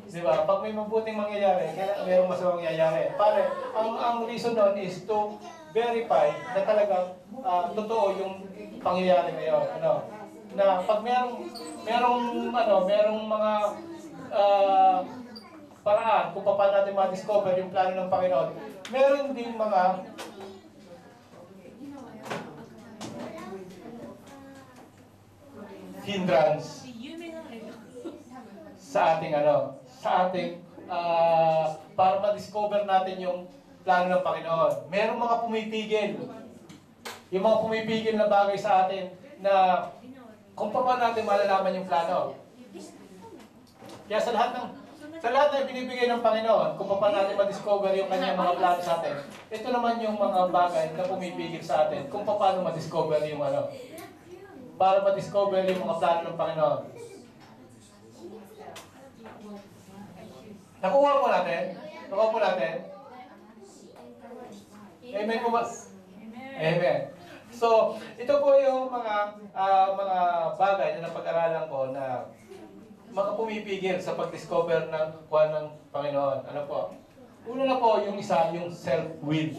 Di ba? Pag may mabuting mangyayari, kailangan mayroong masamang mangyayari. Pare, ang reason doon is to verify na talagang totoo yung pangyayari ngayon. Na pag merong mga paraan kung paano natin ma-discover yung plano ng Panginoon, meron ding mga hindrance sa ating para ma-discover natin yung plano ng Panginoon. Merong mga pumipigil. Yung mga pumipigil na bagay sa atin na kung paano natin malalaman yung plano. Kaya sa lahat na binibigay ng Panginoon, kung paano natin ma-discover yung kanyang mga plano sa atin, ito naman yung mga bagay na pumipigil sa atin kung paano ma-discover yung para ma-discover yung mga plano ng Panginoon. Nakuha po natin? Amen po ba? Amen. So, ito po yung mga bagay na napag-aralan ko na makapumipigil sa pag-discover ng kuha ng Panginoon. Ano po? Una na po yung isa, yung self-will.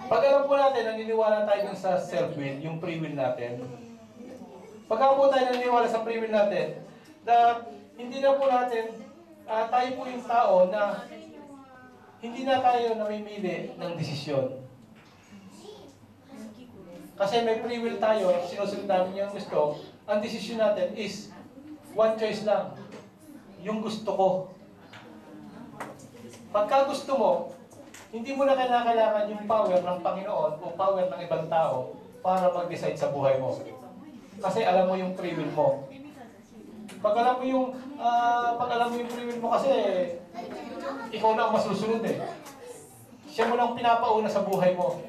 Pag alam po natin, naniniwala tayo dun sa self-will, yung free will natin. Pagka po tayo naniniwala sa free will natin, na hindi na po natin, tayo po yung tao na hindi na tayo namimili ng desisyon. Kasi may free will tayo, sinusunod namin yung gusto, ang desisyon natin is one choice lang. Yung gusto ko. Pagka gusto mo, hindi mo na kailangan yung power ng Panginoon o power ng ibang tao para mag-decide sa buhay mo. Kasi alam mo yung free will mo. Pag alam mo yung free will mo kasi, ikaw na ang masusunod Siya mo lang pinapauna sa buhay mo.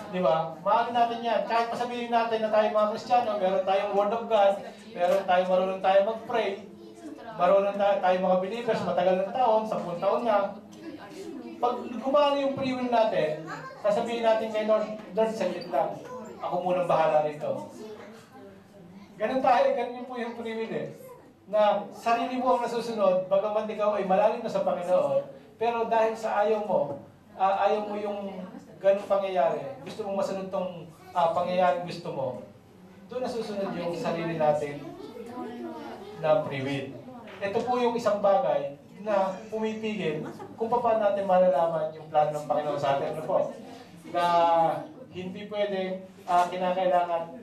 Di ba? Mahal natin yan. Kahit pasabihin natin na tayo mga Kristiyano, meron tayong Word of God, marunong tayo mag-pray, marunong tayo mga believers, matagal ng taon, 10 taon na. Pag gumana yung free will natin, sasabihin natin kay Lord, saglit lang. Ako munang bahala rito. Ganun po yung free will Na sarili mo ang nasusunod, bagaman ikaw ay malalim na sa Panginoon, pero dahil sa ayaw mo yung ganun pangyayari, gusto mong masunod tong pangyayaring gusto mo, doon nasusunod yung sarili natin na free will. Ito po yung isang bagay na pumipigil kung paano natin malalaman yung plano ng Panginoon sa atin. Ano po? Na hindi pwede kinakailangan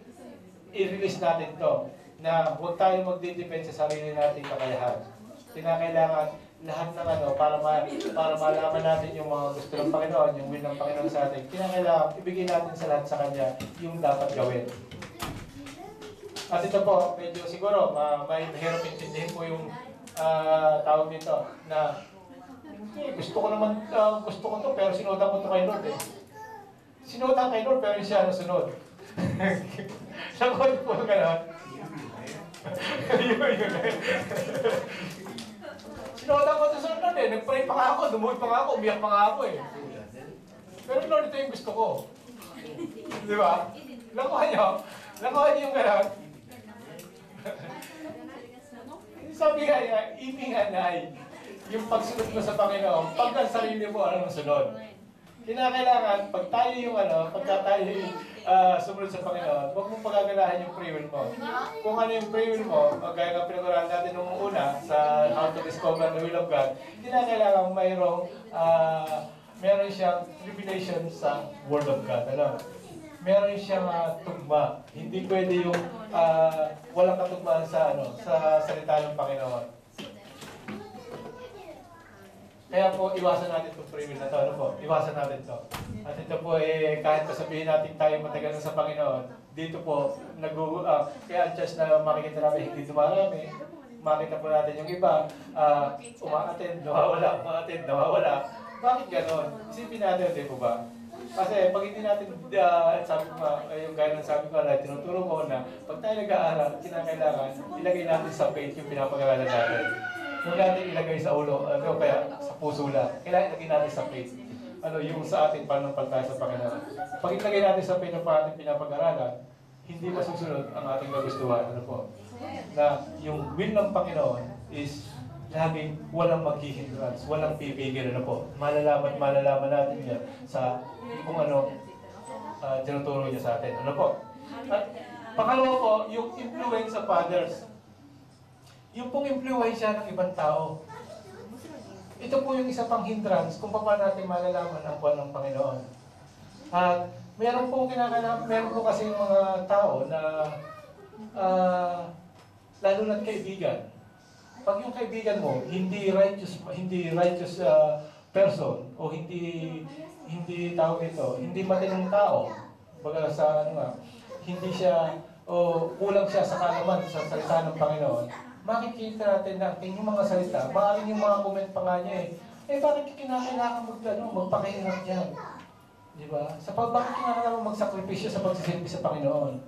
i-release natin to na huwag tayo magdidepend sa sarili nating kakayahan. Kinakailangan lahat ng para malaman natin yung mga gusto ng Panginoon, yung will ng Panginoon sa atin. Kinakailangan ibigay natin sa lahat sa Kanya yung dapat gawin. At ito po, medyo siguro, may mahirap intindihin po yung tawag dito na gusto ko to pero sinuotan ko to kay Lord eh. Sinuotan kay Lord pero siya nasunod. Sagot po gano'n. Sinuotan ko to sa Lord eh. Nag-pray pa nga ako, dumuhod pa nga ako, umiyak pa nga ako eh. Pero Lord, ito yung gusto ko. Di ba? Lakuhan niyo yung gano'n. Sabi nga niya, iminganay yung pagsunod mo sa Panginoon, pag ang sarili mo, ang sunod. Kinakailangan, pag tayo pagka tayo sumunod sa Panginoon, huwag mong pagagalahan yung free will mo. Kung ano yung free will mo, gaya ng pinag-uralan natin nung una sa How to Discover the Will of God, kinakailangan mayroon siyang revelation sa Word of God. Meron siyang tugma. Hindi pwede yung walang katugmaan sa salita ng Panginoon. Kaya po, iwasan natin itong free will na ito. Iwasan natin ito. At ito po, kahit sabihin natin tayo matagal na sa Panginoon, dito po, kaya ang chance na makikita namin hindi dumarami, makita po natin yung iba, umaattend, nawawala. Bakit ganon? Isipin natin, di po ba? Kasi pag hindi natin, sabi ko yung gaya ng sabi ko na, tinuturo ko na, pag tayo nag-aaral, kinakailangan, ilagay natin sa page yung pinapag-aralan natin. Huwag natin ilagay sa ulo, kaya sa puso lang. Kailangan ilagay natin sa page. Yung sa ating pananampalataya sa Panginoon. Pag ilagay natin sa page ng ating pinapag-aralan, hindi masusunod ang ating nagustuhan. Na yung will ng Panginoon is laging walang maghihindrance, walang pipigil. Malalaman natin yan sa kung tinuturo niya sa atin. At pangalawa po, yung influence of others. Yung pong influensya ng ibang tao. Ito po yung isa pang hindrance kung paano natin malalaman ang buwan ng Panginoon. At meron po kasi mga tao na lalo na't kaibigan. Pag yung kaibigan mo hindi righteous person o hindi tawag ito, hindi matinong tao, baga sa hindi siya o kulang siya sa kaalaman sa salita ng Panginoon, makikita natin na yung mga salita, maaaring yung mga comment pa nga niya bakit kinakailangan magpakihirap dyan? Di ba? Bakit kinakailangan magsakripisyo sa pagsisilbi sa Panginoon?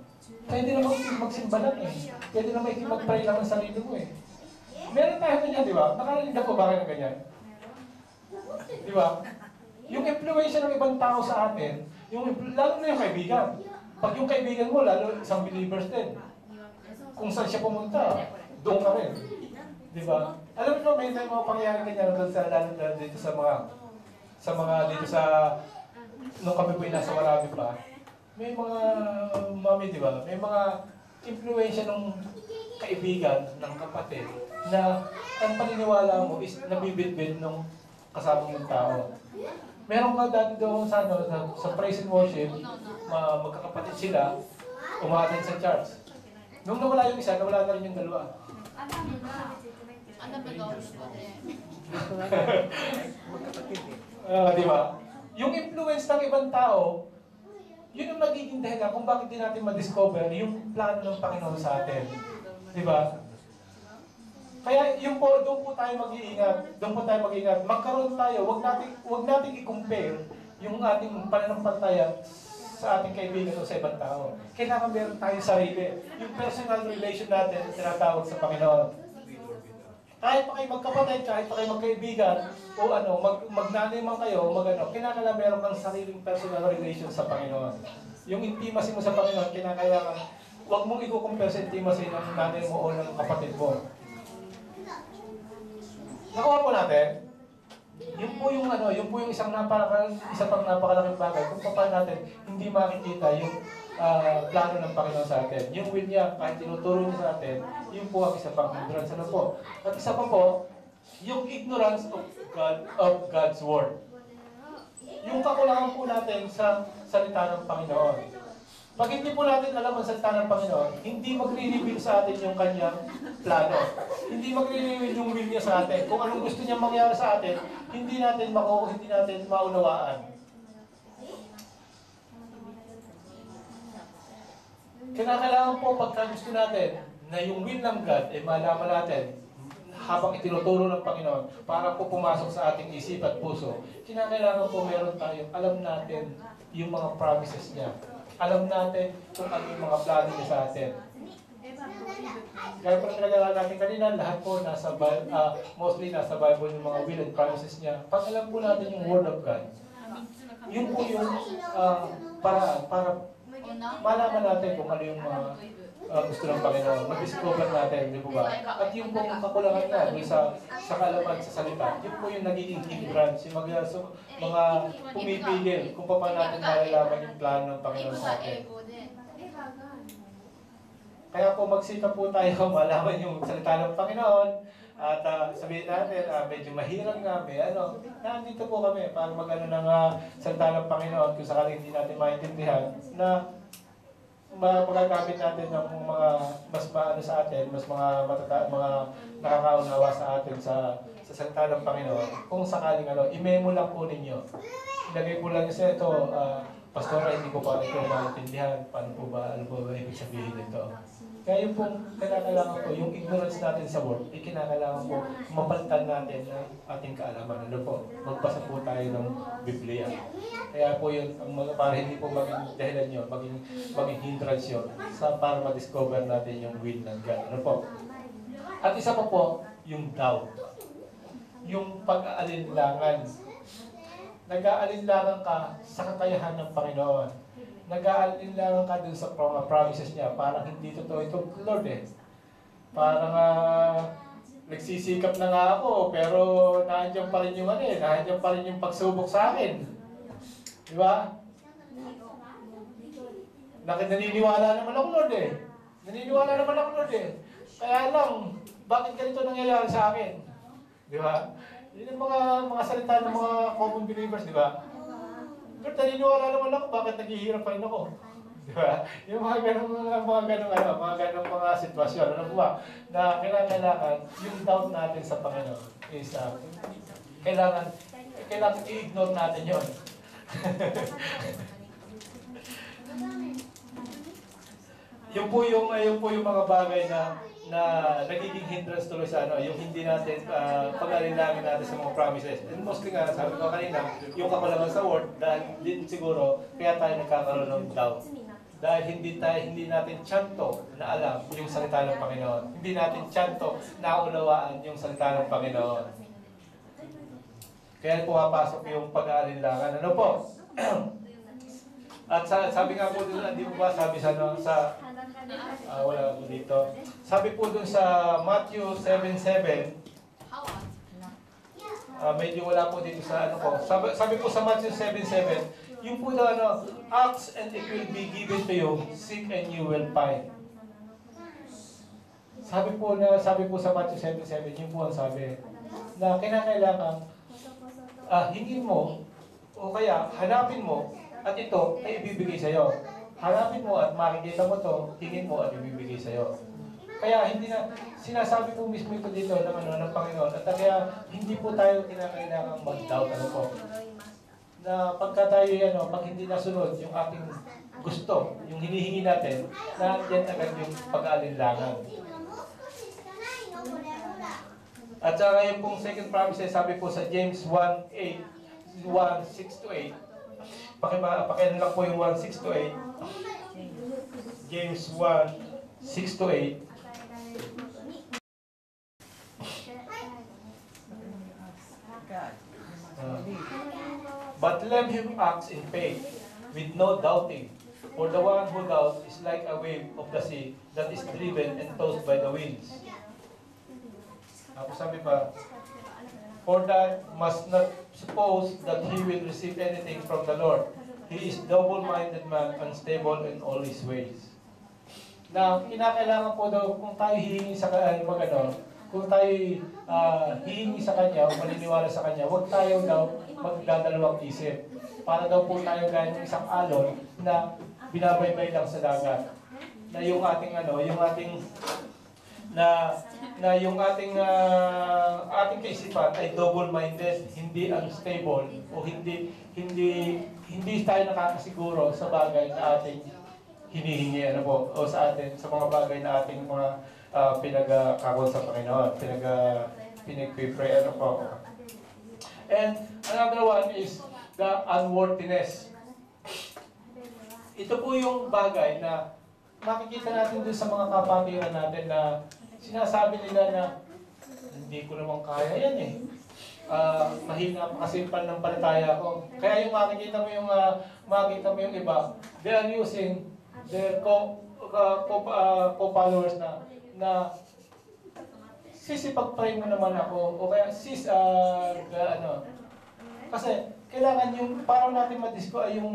Pwede naman magsimba lang Pwede naman mag-pray lang ng sarili mo Meron tayo ganyan, di ba? Nakarinig ako ba kayo ng ganyan? Di ba? Yung influensya ng ibang tao sa atin, lalo na yung kaibigan. Pag yung kaibigan mo, lalo isang believers din. Kung saan siya pumunta, doon ka rin. Di ba? Alam mo, may mga pangyayari ganyan doon sa lalo dito nung kami po nasa Warabi pa, may mga mami, di ba? May mga influensya ng kaibigan, ng kapatid, na ang paniniwala mo is nabibitbit ng kasama mong tao. Meron ka dati doon sa praise and worship, magkakapatid sila, umaten sa church. Nung nawala yung isa, nawala na rin yung dalawa. Di ba? Yung influence ng ibang tao, yun yung nagiging dahilan kung bakit din natin ma-discover yung plano ng Panginoon sa atin. Di ba? Kaya doon po tayo mag-iingat. Magkaroon tayo, wag natin i-compare yung ating pananampalataya sa ating kaibigan o sa ibang tao. Kailangan meron tayong sarili. Yung personal relation natin tinatawag sa Panginoon. Kahit pa kayo magkapatid, kahit pa kayo magkaibigan, o magnanay man kayo, kinakailangan meron kang sariling personal relation sa Panginoon. Yung intimacy mo sa Panginoon, kinakailangan, huwag mong i-compare sa intimacy ng nanay mo o ng kapatid mo. Nakuha po natin? Yun po yung ano, yun po yung isa pang napakalaking bagay kung paano natin hindi makikita yung plano ng Panginoon sa atin. Yung will niya, kahit tinuturo niya sa atin, yun po ang isa pang hindrance. Ano po? At isa pa po, yung ignorance of God's Word. Yung kakulangan po natin sa salita ng Panginoon. Pag hindi po natin alam ang salita ng Panginoon, hindi magre-reveal sa atin yung kanyang plano. Hindi magre-reveal yung will niya sa atin. Kung anong gusto niya mangyari sa atin, hindi natin maunawaan. Kailangan po pagka gusto natin na yung will ng God ay malaman natin habang itinuturo ng Panginoon para po pumasok sa ating isip at puso, kinakailangan po meron tayo, alam natin yung mga promises niya. Alam natin kung ano yung mga plano niya sa atin. Gaya po talaga natin kanina, lahat po mostly nasa Bible yung mga will and promises niya. Pag alam po natin yung Word of God, yun po yung para malaman natin kung ano yung mga gusto ng Panginoon. Mag-discover natin, di po ba? At yung pong kakulangan na sa kaalaman sa salita, yun po yung nagiging hindrance, yung mga pumipigil kung paano natin malalaman yung plano ng Panginoon sa atin. Kaya po magsikap po tayo malaman yung salita ng Panginoon at sabihin natin, medyo mahirap nga, nandito po kami para mag-ano ng salita ng Panginoon kung sakaling hindi natin maintindihan na magagamit natin ng mga mas maano sa atin, mas mga nakakaunawa sa atin sa salita ng Panginoon. Kung sakaling i-memo lang po ninyo. Ilagay po lang nyo sa ito, Pastora, hindi ko pa ito maintindihan. Ano po ba ibig sabihin nito? Kaya yung pong kinakailangan po, yung ignorance natin sa word, kinakailangan po mapalitan natin ng ating kaalaman. Ano po? Magbasa po tayo ng Biblia. Kaya po yun, para hindi po maging dahilan yun, maging hindrance yun, para ma-discover natin yung will ng God. Ano po? At isa pa po, yung doubt. Yung pag-aalinlangan. Nag-aalinlangan ka sa kakayahan ng Panginoon. Nag-aalinlangan ka dun sa promises niya. Parang hindi totoo ito, Lord eh. Parang nagsisikap na nga ako, pero nandiyan pa rin yung nandiyan pa rin yung pagsubok sa akin. Di ba? Naniniwala naman ako, Lord eh. Naniniwala naman ako, Lord eh. Kaya lang, bakit ganito nangyayari sa akin? Di ba? Yun ang mga salita ng mga common believers, di ba? Lord, naniniwala naman ako, bakit naghihirap pa rin ako? Di ba? Yung mga ganong mga sitwasyon, ano ba? Na kailangan, yung doubt natin sa Panginoon is, kailangan i-ignore natin yun. Yung po yung mga bagay na nagiging hindrance tuloy sa yung hindi natin pag-alinlangan natin sa mga promises. And mostly nga, sabi ko kanina, yung kakulangan sa word, dahil din siguro, kaya tayo nagkakaroon ng doubt. Dahil hindi natin tsanto na alam yung salita ng Panginoon. Hindi natin tsanto na unawaan yung salita ng Panginoon. Kaya pumapasok yung pag-aalinlangan. Ano po? At sabi nga po doon, di ba sabi wala po dito. Sabi po doon sa Matthew 7:7, medyo wala po dito sa ko. Sabi po sa Matthew 7:7, yung po na ask and it will be given to you, seek and you will find. Sabi po sa Matthew 7:7, yung po ang sabi, na kinakailangan hingin mo o kaya hanapin mo at ito ay ibibigay sa iyo. Hanapin mo at makikita mo to, hingin mo at ibibigay sa iyo. Kaya hindi na sinasabi po mismo ito dito ng Panginoon at kaya hindi po tayo kinakailangang mag-doubt po. Na pagka tayo pag hindi nasunod yung ating gusto, yung hinihingi natin, nandiyan agad yung pag-aalinlangan. At saka yung pong second promise, sabi po sa James 1:6-8. Pakiano lang po yung 1:6-8. James 1:6-8. But let him act in faith, with no doubting. For the one who doubts is like a wave of the sea that is driven and tossed by the winds. Tapos sabi pa, For that must not suppose that he will receive anything from the Lord. He is double-minded man, unstable in all his ways. Na kinakailangan po daw kung tayo hihingi sa kung tayo hihingi sa Kanya o maniniwala sa Kanya, huwag tayo daw magdadalawang isip. Para daw po tayo gaya ng isang alon na binabaybay lang sa dagat. Na yung ating ating kaisipan ay double-minded, hindi unstable o hindi tayo nakakasiguro sa bagay na ating hinihingi o sa mga bagay na ating mga pinagkakawal sa Panginoon, pinag-pray po. And another one is the unworthiness. Ito po yung bagay na makikita natin dun sa mga kapatiran natin na sinasabi nila na hindi ko naman kaya yan eh. Mahina pa kasi pananampalataya ko. Kaya yung makikita mo yung iba, they are using their co-followers na pag-pray mo naman ako o kaya kasi kailangan yung parang natin madisco ay yung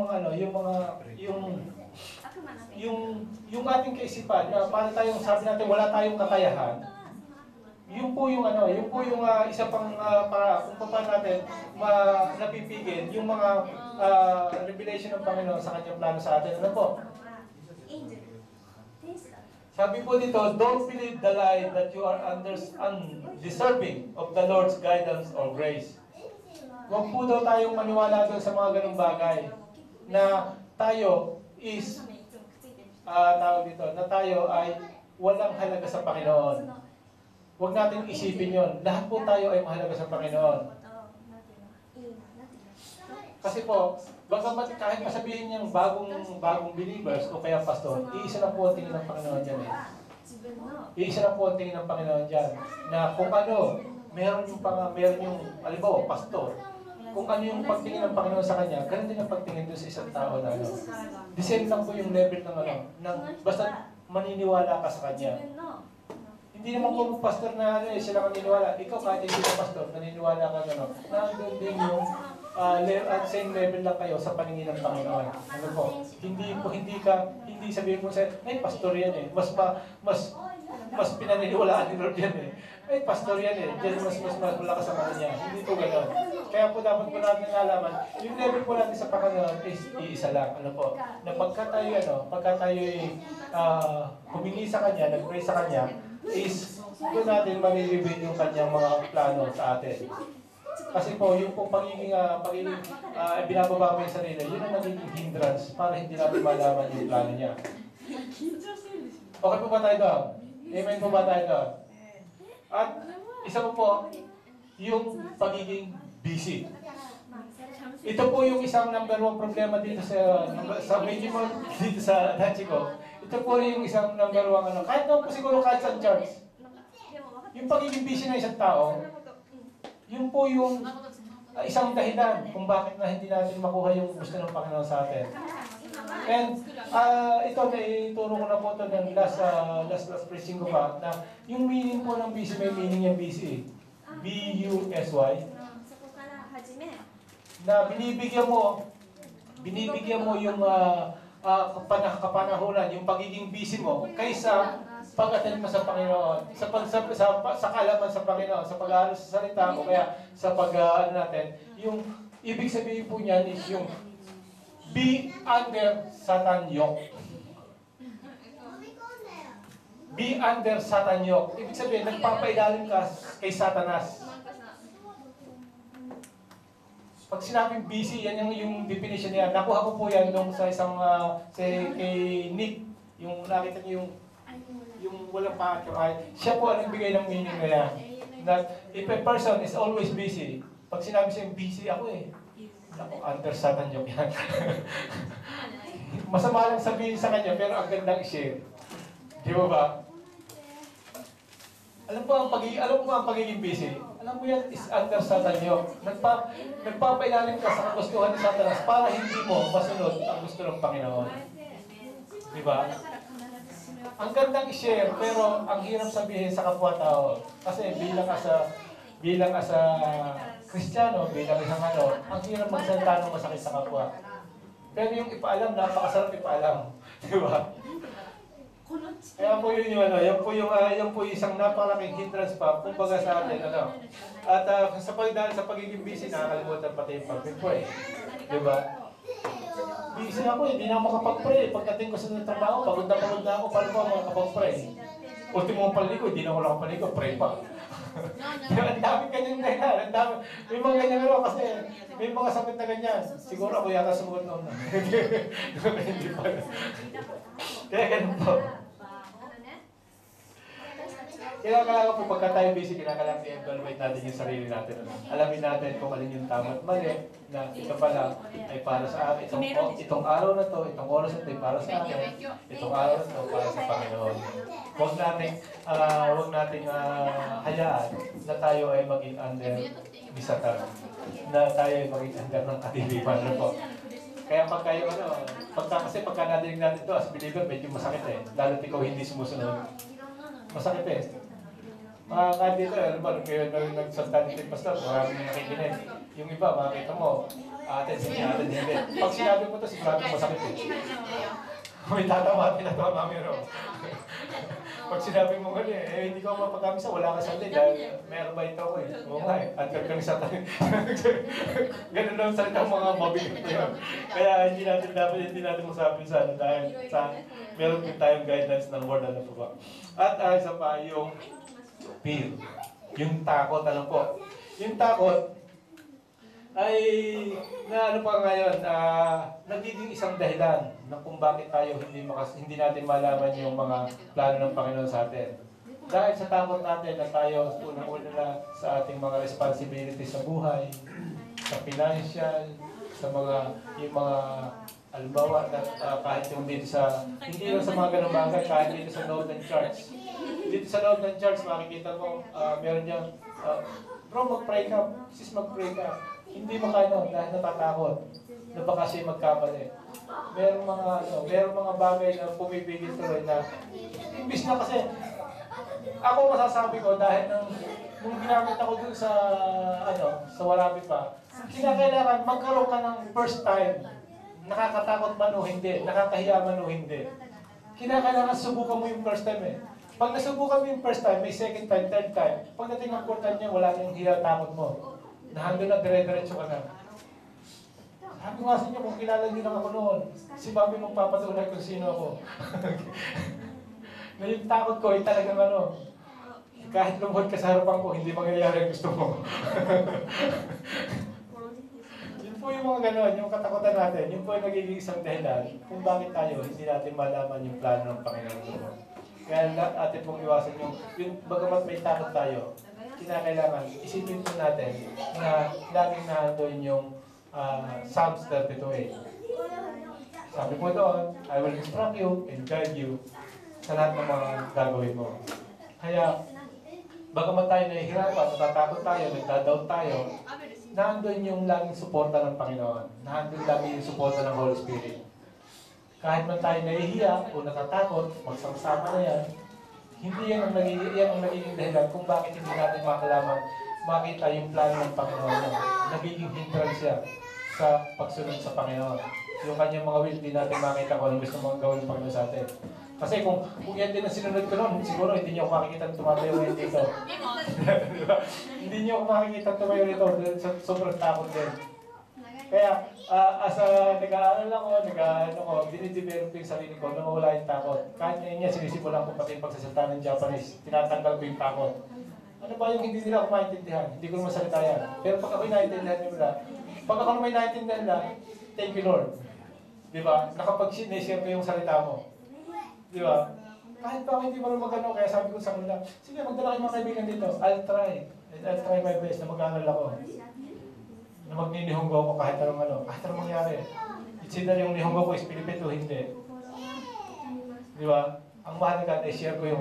ating kaisipan na para tayong sabi natin wala tayong kakayahan. Yun po yung isa pang kung paano natin napipigil yung mga revelation ng Panginoon sa kanyang plano sa atin. Ano po? Sabi po dito, don't believe the lie that you are undeserving of the Lord's guidance or grace. Huwag po daw tayong maniwala doon sa mga ganung bagay na tayo is na tayo ay walang halaga sa Panginoon. Huwag natin isipin yon. Lahat po tayo ay mahalaga sa Panginoon. Kasi po, bagamat kahit masabihin niyang bagong believers o kaya pastor, iisa lang po ang tingin ng Panginoon dyan eh. Iisa lang po ang tingin ng Panginoon dyan. Na kung ano, meron yung halimbawa, pastor, kung ano yung pagtingin ng Panginoon sa kanya, ganun din ang pagtingin doon sa isang tao na the same lang po yung level ng basta maniniwala ka sa kanya. Hindi naman po pastor na sila maniniwala. Ikaw kahit hindi ka pastor, naniniwala ka nandun din yung same level lang kayo sa paningin ng Panginoon. Ano po? Hindi sabihin mo sa ay pastor yan eh. Mas pinaniniwalaan ni Lord yan eh. Ay, pastor yan eh. Diyan mas malakas ang niya. Hindi po gano'n. Kaya po dapat po natin nalaman, yung level po natin sa Panginoon is iisa lang. Ano po? Na pagka tayo humingi sa Kanya, nag-pray sa Kanya, is doon natin malilibig yung Kanyang mga plano sa atin. Kasi po, yung pong pagiging binababa mo yung sarili, yun ang nagiging hindrance para hindi natin malaman yung plano niya. Okay po ba tayo doon? Amen po ba tayo doon? At isa po, yung pagiging busy. Ito po yung isang number one problema dito sa medyo dito sa Dachiko. Ito po yung isang number one kahit naman po siguro kahit sa church. Yung pagiging busy ng isang tao, yun po yung isang dahilan kung bakit na hindi natin makuha yung gusto ng Panginoon sa atin. And ito, ituro ko na po ito ng last preaching ko pa, na yung meaning po ng busy, may meaning yung busy. B-U-S-Y. Na binibigyan mo yung kapanahunan, yung pagiging busy mo, kaysa pag-attend mo sa Panginoon, sa kalaman sa Panginoon, sa pag-aaral sa salita, o kaya sa natin, yung ibig sabihin po niyan is yung be under Satan yoke. Be under Satan yoke. Ibig sabihin, nagpapailalim ka kay Satanas. Pag sinabing busy, yan yung definition niya. Nakuha ko po yan nung sa isang, kay Nick, yung nakita niyo yung walang pakakay. Siya po ang nagbigay ng meaning na yan. That if a person is always busy, pag sinabi siya busy ako eh, ako, under Satan yoke yan. Masama lang sabihin sa kanya, pero ang gandang i-share. Di ba? Alam mo ang pagiging busy? Alam mo yan is under Satan yoke. Nagpapailalim ka sa kagustuhan ni Satanas para hindi mo masunod ang gusto ng Panginoon. Di ba? Ang gandang i-share, pero ang hirap sabihin sa kapwa-tao. Kasi bilang bilang as a Kristiyano, bilang isang ano, ang hirap magsalita ng masakit sa kapwa. Pero yung ipaalam, napakasarap ipaalam. Di ba? Kaya po yun yung ano, yan po isang napakalaking hindrance pa, kumbaga sa atin, ano. At dahil sa pagiging busy, nakakalimutan pati yung pag-pray. Di ba? Busy ako, hindi na ako makapag-pray. Pagdating ko sa trabaho, pagod na ako, paano ba makapag-pray? Ultimo paligo, hindi na ako nakapaligo, pray pa. Ang dami kanyang dahilan, ang dami. May mga ganyan ano, kasi may mga sakit na ganyan. Siguro ako yata sumunod noon. Hindi pa. Kaya ganun po. Kailangan po pagka tayo busy, kailangan i-evaluate natin yung sarili natin. Alamin natin kung alin yung tama at mali, na ito pala ay para sa akin. Itong araw na to, itong oras na to ay para sa akin. Itong araw na to para sa Panginoon. Huwag nating hayaan na tayo ay maging under ni Satan. Na tayo ay maging under ng katilipan. Ano po? Kaya kasi pagka nadinig natin ito as believer, medyo masakit eh. Lalo't ikaw hindi sumusunod. Masakit eh. Kahit dito, ano ba, nung nagsalta dito yung pastor, maraming nakikinig. Yung iba, makikita mo, sige, hindi. Pag sinabi mo ito, sigurado masakit eh. May tatawatin na ito, mami Ro. Pag sinabi mo gano'n hindi ko mapagkamisa, wala ka sa atin, dahil meron ba ito ako eh. Oo nga eh, at kami sa atin. Ganun lang salita mga mabigat na yun. Kaya hindi natin masabi sa ano, dahil meron din tayong guidelines ng word, ano po ba. At isa pa, yung fear. Yung takot, ano po. Yung takot ay, ano pa ngayon, nagiging isang dahilan na kung bakit tayo hindi natin malaman yung mga plano ng Panginoon sa atin. Dahil sa takot natin na tayo unang-una na sa ating mga responsibilities sa buhay, sa financial, sa yung mga halimbawa na kahit yung dito hindi lang sa mga ganung bagay, kahit dito sa Northern Church. Dito sa Northern Church, makikita mo, meron dyan, bro, mag-pray ka, sis, mag-pray ka. Hindi makano dahil natatakot na baka siya magkamali. Merong mga bagay na pumipigil tuloy na imbis na kasi ako masasabi ko dahil nung ginamit ako dun sa Warabi pa, kinakailangan magkaroon ka ng first time. Nakakatakot man o hindi, nakakahiya man o hindi. Kinakailangan subukan mo yung first time eh. Pag nasubukan mo yung first time, may second time, third time, pagdating ng fourth time niya, wala nang hiya takot mo. Nahando na dire-diretso ka na. Sabi nga sa inyo, kung kilala niyo lang ako noon, si Bobby magpapatunay kung sino ako. Na yung takot ko ay talagang kahit lumuhod ka sa harapan ko, hindi mangyayari ang gusto mo. Yun po yung mga gano'n, yung katakutan natin, yun po yung nagiging isang dahilan kung bakit tayo hindi natin malaman yung plano ng Panginoon. Kaya atin pong iwasan yung bagamat may takot tayo, kinakailangan isipin po natin na laging nahandoon yung Psalms 32:8. Sabi po doon, I will instruct you and guide you sa lahat ng mga gagawin mo. Kaya, bagamat tayo nahihirapan, natatakot tayo, nagdadoubt tayo, nahandun yung laging suporta ng Panginoon. Nahandun laging yung suporta ng Holy Spirit. Kahit man tayo nahihiya o natatakot, magsama na yan, hindi yan ang nagiging dahilan kung bakit hindi natin makita yung plano ng Panginoon. Nagiging hindrance siya sa pagsunod sa Panginoon. Yung kanyang mga will, hindi natin makita kung anong gusto mong gawin ng Panginoon sa atin. Kasi kung yan din ang sinunod ko noon, siguro hindi niyo ako makikita tumatayo ngayon dito. Hindi niyo ako makikita tumayo rito, sobrang takot din. Kaya, nag-aaral ako, dinidevelop yung sarili ko, nawawala yung takot. Kahit ngayon niya, sinisimulan ko pati yung pagsasalita ng Japanese, tinatanggal ko yung takot. Ano ba yung hindi nila ako maintindihan? Hindi ko naman salita yan. Pero pag ako'y naiintindihan nila, pag ako may naiintindihan nila, thank you Lord. Di ba? Nakapag-share ko yung salita mo. Di ba? Kahit pa ako hindi marunong magano, kaya sabi ko sa kanila, sige, magdala kayo mga kaibigan dito. I'll try my best na mag-aaral ako. Na magninihonggo ako kahit anong mangyari. It's either yung nihonggo ko is Pilipino o hindi. Di ba? Ang mahalaga ay share ko yung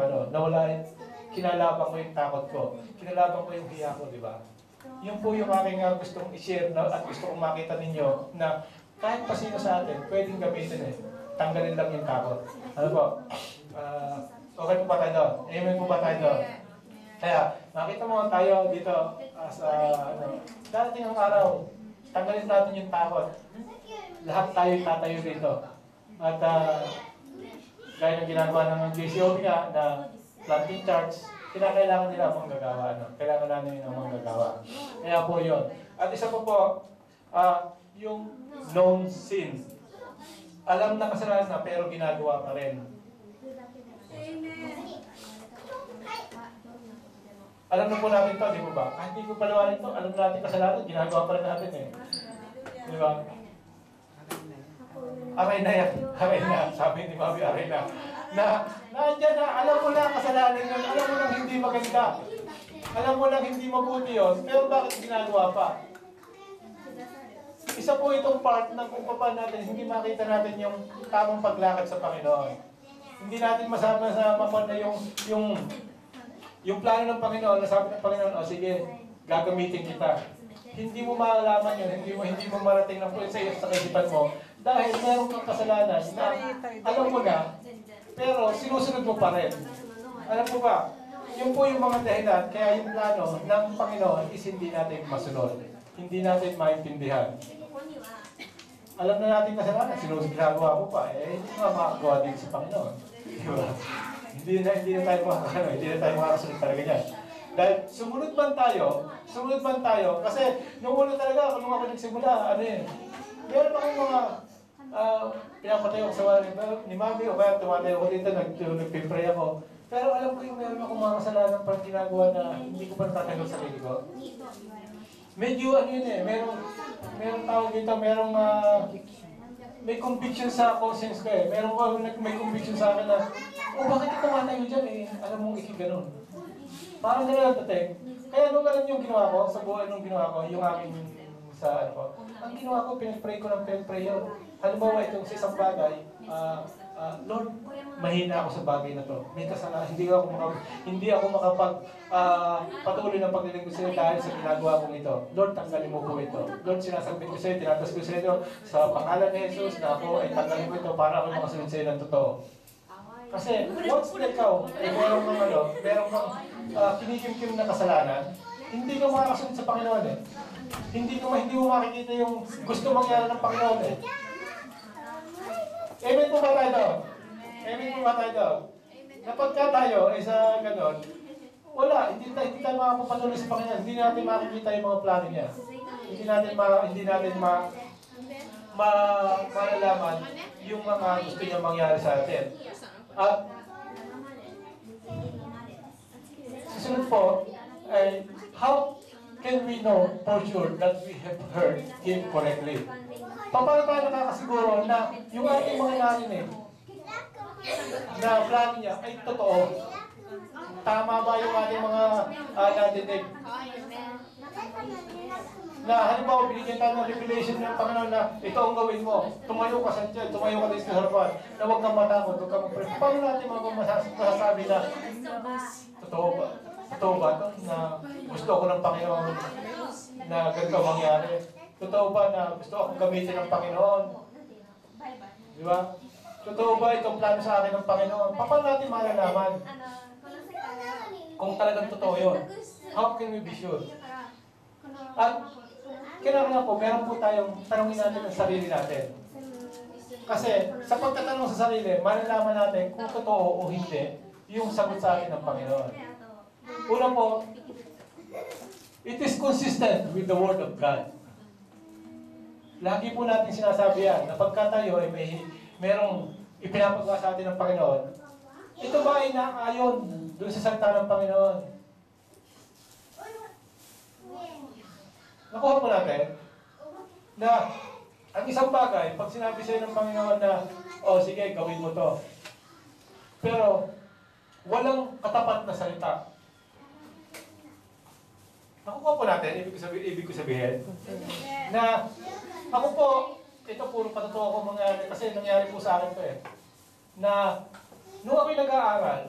kinalaban ko yung takot ko. Kinalaban ko yung hiya ko, di ba? Yun po yung aking gustong i-share at gusto kong makita ninyo na kahit pa sino sa atin, pwedeng gamitin eh. Tanggalin lang yung takot. Ano po? Okay po ba tayo doon? Amen po ba tayo doon? Kaya, nakita mo tayo dito sa darating ang araw, tanggalin natin yung takot. Lahat tayo tatayo dito. At gaya ng ginagawa ng JCOB nga na planting charts, kailangan nila ang manggagawa. Kailangan namin ang manggagawa. Kaya po yun. At isa po, yung known sin. Alam na kasalanan na pero ginagawa pa rin. Alam na po natin to, di po ba? Kahit hindi ko palawanin to, alam natin kasalanan, ginagawa pa rin natin eh. Di ba? Aray na yan. Aray na. Sabi ni Mami, aray na. Nandiyan na, alam mo na kasalanan yun. Alam mo lang hindi maganda. Alam mo lang hindi mabuti yun. Pero bakit ginagawa pa? Isa po itong part ng kung paano natin, hindi makita natin yung tamang paglakad sa Panginoon. Hindi natin masama-sama pa na yung plano ng Panginoon, nasabi ng Panginoon, o sige, gagamitin kita. Hindi mo malalaman yun, hindi mo marating ng pulit sa kaisipan mo, dahil meron kang kasalanan na alam mo na, pero sinusunod mo pa rin. Alam mo ba, yun po yung mga dahilan, kaya yung plano ng Panginoon is hindi natin masunod. Hindi natin maintindihan. Alam na natin kasalanan, ginagawa mo pa, hindi nga makagawa din sa Panginoon. Diba? Hindi na tayo makasunod talaga niyan. Dahil sumunod man tayo, kasi nung una talaga, nung ako nagsimula, meron akong mga pinapatayo ko sa wala ni Mami, o kaya tumatayo ko dito, nagpipray ako. Pero alam ko yung meron akong mga kasalanan parang ginagawa na hindi ko pa natatanggap sa sarili ko. Medyo merong tawag dito, may conviction sa conscience ko eh. May conviction sa akin na, bakit ito matayo dyan eh? Alam mong ganun. Parang gano'n ang dating. Kaya nung alam yung ginawa ko, sa buhay nung ginawa ko, yung aking sa ang ginawa ko, pinag-pray ko ng pinag-pray yun. Halimbawa itong sa isang bagay, Lord, mahina ako sa bagay na to. May kasalanan, hindi ako patuloy ng paglilingkod sa iyo dahil sa ginagawa kong ito. Lord, tanggalin mo po ito. Lord, sinasabi ko sa iyo, tinatas ko sa iyo, sa pangalan ni Jesus na ako ay tanggalin mo ito para ako makasunod sa iyo ng totoo. Kasi once na ikaw ay merong kinikimkim na kasalanan, hindi ka makakasunod sa Panginoon eh. Hindi mo makikita yung gusto mangyari ng Panginoon eh. Amen po ba tayo? Amen po ba tayo? Napagka tayo ay sa ganon, hindi tayo makapapatuloy sa Panginoon. Hindi natin makikita yung mga plano niya. Hindi natin malalaman yung mga gusto niya mangyari sa atin. At susunod po ay how can we know for sure that we have heard Him correctly? Paano tayo nakakasiguro na yung ating mga narinig na plano niya ay totoo? Tama ba yung ating mga nadinig? Na halimbawa, binigyan tayo ng revelation ng Panginoon na ito ang gawin mo. Tumayo ka sa tiyan, tumayo ka dito sa harapan, na huwag kang matakot, huwag kang mag-pray. Paano natin masasabi na totoo ba? Totoo ba ito na gusto ako ng Panginoon na ganito mangyari? Totoo ba na gusto akong gamitin ng Panginoon? Di ba? Totoo ba itong plano sa akin ng Panginoon? Paano natin malalaman kung talagang totoo yun? How can we be sure? At kailangan po, meron po tayong tanongin natin ang sarili natin. Kasi sa pagtatanong sa sarili, malalaman natin kung totoo o hindi yung sagot sa atin ng Panginoon. Una po, it is consistent with the Word of God. Lagi po natin sinasabi yan, na pagka tayo ay merong ipinapagawa sa atin ng Panginoon, ito ba ay naayon doon sa salita ng Panginoon? Nakuha po natin na ang isang bagay, pag sinabi sa'yo ng Panginoon na, sige, gawin mo to. Pero, walang katapat na salita. Nakuha po natin, ibig ko sabihin, na ako po, ito puro patotoo ko mangyari, kasi nangyari po sa akin to eh, na nung ako'y nag-aaral,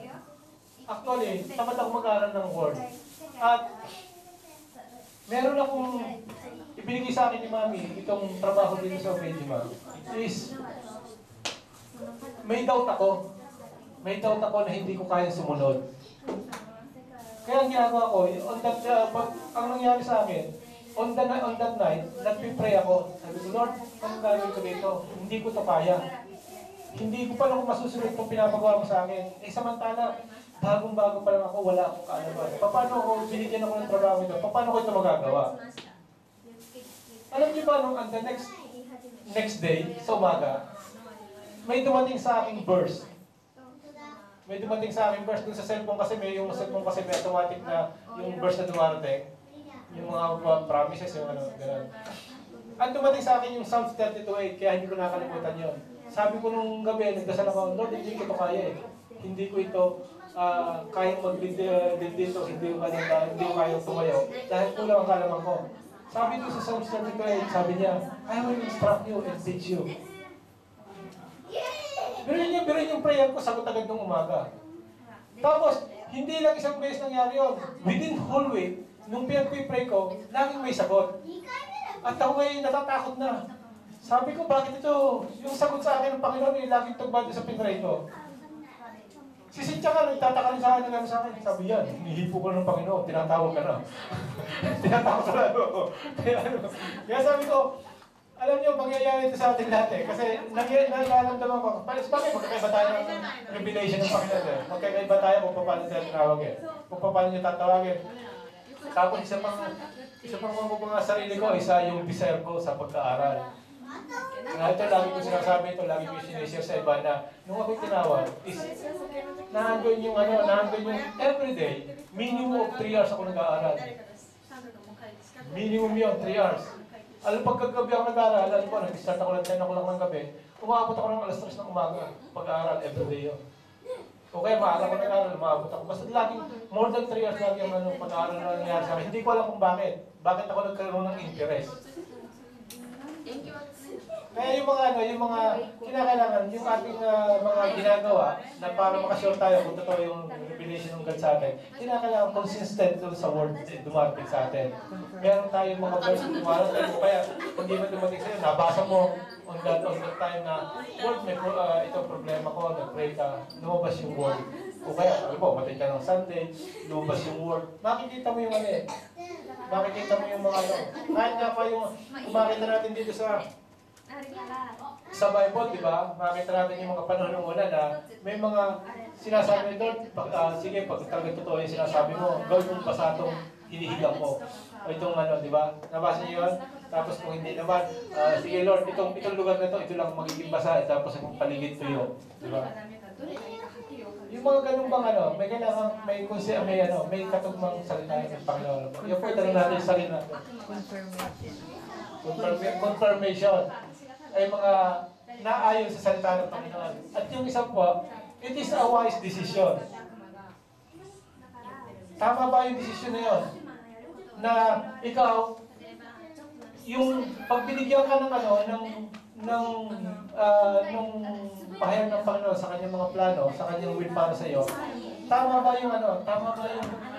actually, tamad ako mag-aaral ng Word. At meron akong ibinigay sa akin ni Mami, itong trabaho dito sa Obedima. Is, may doubt ako na hindi ko kaya sumunod. Kaya ang ginagawa ko, ang nangyari sa akin, on that night, nagpipray ako. Sabi ko, Lord, anong gagawin ko dito? Hindi ko to kaya. Hindi ko pa lang masusunod itong pinapagawa mo sa akin. Samantala, bagong-bago pa lang ako, wala akong kaalaman. Paano ko, binigyan ako ng trabaho ito? Paano ko ito magagawa? Alam niyo ba, nung the next day, sa umaga, may dumating sa aking burst. May dumating sa aking burst dun sa cellphone kasi yung cellphone kasi may automatic na yung burst na dumarating. Yung mga promises, yung ano, gano'n. Ang dumating sa akin yung Psalms 32:8, kaya hindi ko nakalimutan yun. Sabi ko nung gabi, nagdasal ako, Lord, hindi ko ito kaya eh. Hindi ko ito kayang mag-lead dito, hindi ko kayang tumayo. Dahil kulang ang kalaman ko. Sabi ko sa Psalms 32:8, sabi niya, I will instruct you and teach you. Biruin yung prayer ko, sagot agad ng umaga. Tapos, hindi lang isang beses nangyari yun. Within whole week, nung pinag-pray ko, laging may sagot. At ako ngayon natatakot na. Sabi ko, bakit ito? Yung sagot sa akin ng Panginoon, laging tugbado sa pinray ko. Si Cynthia ka, nagtataka rin sa akin. Sabi yan, hinihipo ko ng Panginoon, tinatawag ka na. Tinatawag ka na. Kaya sabi ko, alam niyo, mangyayari ito sa ating lahat eh. Kasi nangyayaramdaman ko, bakit magkakaiba tayo ng revelation ng Panginoon? Magkakaiba tayo kung paano tayo tinawagin. Kung paano niyo tatawagin. Tapos isa pang mga sarili ko, isa yung desire ko sa pagkaaral. Kaya ito, lagi ko sinasabi ito, lagi ko sinishare sa iba na nung ako'y tinawag, is nandun yung everyday, minimum of 3 hours ako nag-aaral. Minimum yun, 3 hours. Alam, pagkagabi ako nag-aaral, alam ko, nag-start ako ng 10 o'clock ng gabi, umabot ako ng alas 3 ng umaga, pag-aaral, everyday yun. O kaya maaga ko nag-aaral, umabot ako. Basta laging, more than 3 hours lagi ang pag-aaral na nangyari sa akin. Hindi ko alam kung bakit. Bakit ako nagkaroon ng interest. Kaya yung mga kinakailangan, yung ating mga ginagawa na para makasure tayo kung totoo yung revelation ng God sa atin, kinakailangan consistent doon sa word dumating sa atin. Meron tayong mga verse na dumarating mo, kaya kung di man dumating sa'yo, nabasa mo on that time na, Lord, ito problema ko, nag-pray ka, lumabas yung word. O kaya, alam mo, matay ka ng Sunday, lumabas yung word. Makikita mo yung makikita mo yung mga kahit nga pa yung makita natin dito sa Bible, di ba? Makita natin yung mga panahon ng una na may mga sinasabi doon, sige, pag talaga totoo yung sinasabi mo, gawin mong pasatong hinihigang mo. O itong di ba? Nabasa niyo yun? Tapos kung hindi naman, sige Lord, itong lugar na ito lang magiging basa, tapos akong paligid tuyo. Di ba? Yung mga ganun bang may kailangan, may katugmang salita ng Panginoon. Yung po itanong natin sa sarili natin. Confirmation. Ay mga naayon sa salita ng Panginoon. At yung isa po, it is a wise decision. Tama ba yung decision na yun? Na ikaw, yung pagbinigyan ka ng pahayag ng Panginoon sa kanyang mga plano, sa kanyang will para sa iyo, tama ba yung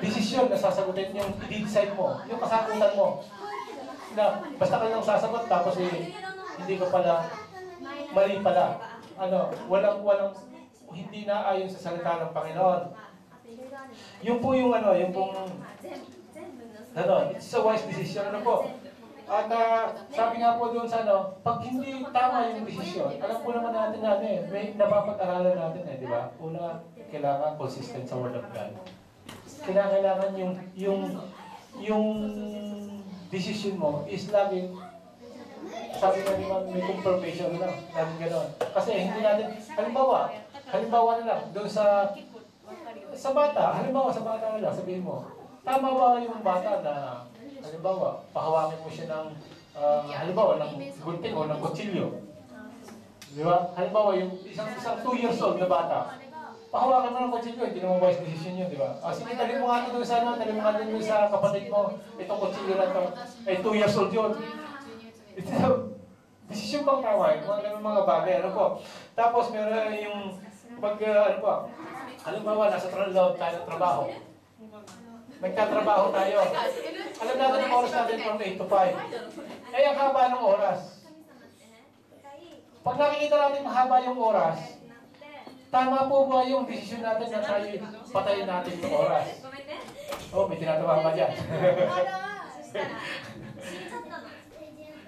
decision na sasagutin yung i-decide mo, yung kasagutan mo? Na basta ka lang sasagot tapos hindi ka pala, mali pala. Walang hindi na ayon sa salita ng Panginoon. Yung po it's a wise decision. At sabi nga po doon sa pag hindi tama yung desisyon, alam po naman natin may napapag-aralan natin di ba? Una, kailangan consistent sa Word of God. Kailangan yung decision mo is laging, sabi nga naman, may confirmation lang, laging gano'n. Kasi hindi natin, halimbawa na lang, doon sa bata, na lang, sabihin mo, tama ba yung bata na, halimbawa, pahawakin mo siya ng, ng gunting o ng kutsilyo. Di ba? Halimbawa, yung isang 2 years old na bata, pahawakan mo ng kutsilyo, hindi naman wise decision yun, di ba? Sige, talin mo nga ito doon sa kapatid mo, itong kutsilyo na ito, 2 years old yun. Ito, decision bang tama yun? Mga bagay, Tapos, meron yung, halimbawa, nasa loob tayo ng trabaho. Nagtatrabaho tayo. Alam natin ang oras natin from 8 to 5. Ang haba ng oras. Pag nakikita natin mahaba yung oras, tama po ba yung desisyon natin na tayo patayin natin yung oras? Oh, may tinatawa pa dyan.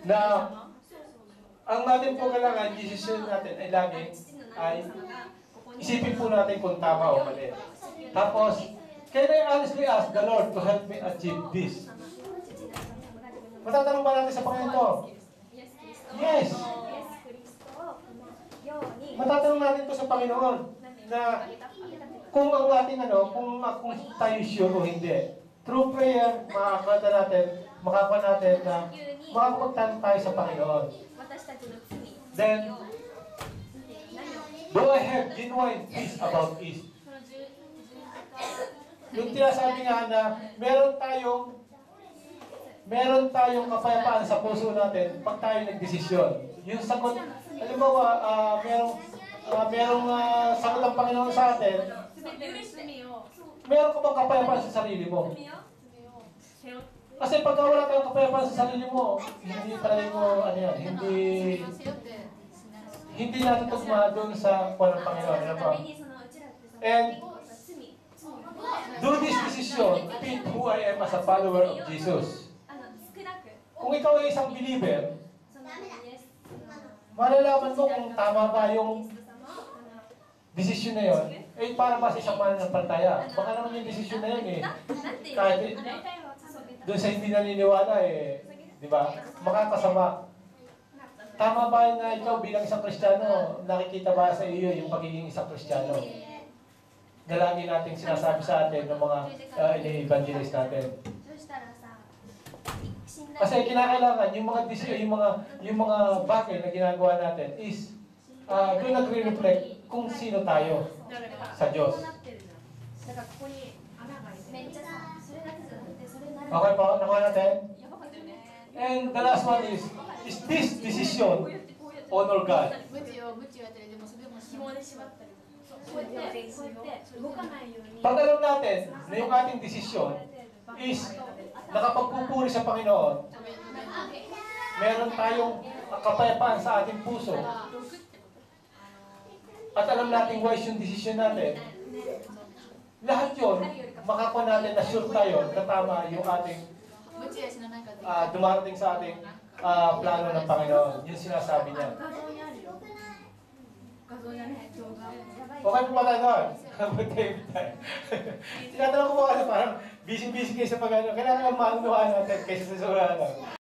Na, ang natin po kailangan, decision natin ay lagi, ay isipin po natin kung tama o mali. Tapos, can I honestly ask the Lord to help me achieve this? Matatanong ba natin sa Panginoon to? Yes! Matatanong natin to sa Panginoon na kung ang ating kung tayo sure o hindi. Through prayer, makakuha natin na makakapagtanong tayo sa Panginoon. Then, do I have genuine peace about this? Yung tinasabi nga na meron tayong kapayapaan sa puso natin pag tayo nagdesisyon. Yung sagot, halimbawa, merong sagot ang Panginoon sa atin, meron ka bang kapayapaan sa sarili mo? Kasi pagka wala tayong kapayapaan sa sarili mo, hindi tayo, hindi natin tugma doon sa kuha ng Panginoon. Ano ba? And, do this decision, fit who I am as a follower of Jesus. Kung ikaw ay isang believer, malalaman mo kung tama ba yung desisyon na yun, para ba sa isang mananampalataya. Baka naman yung desisyon na yun kahit doon sa hindi naniniwala di ba, makakasama. Tama ba na ikaw bilang isang Kristiyano, nakikita ba sa iyo yung pagiging isang Kristiyano? Na lagi nating sinasabi sa atin ng mga evangelist natin. Kasi kinakailangan yung mga bagay na ginagawa natin is doon nagre-reflect kung sino tayo sa Diyos. Okay po, nakuha natin? And the last one is this decision honor God? Pag alam natin na yung ating desisyon is nakapagpupuri sa Panginoon, meron tayong kapayapaan sa ating puso, at alam natin wise yung desisyon natin, lahat yun, makakuha natin na sure tayo na tama yung ating dumarating sa ating plano ng Panginoon. Yung sinasabi niya. Okay po ba tayo doon? Tinatanong ko po kasi parang busy-busy kayo sa pag-ano. Kailangan maunawaan natin kaysa sa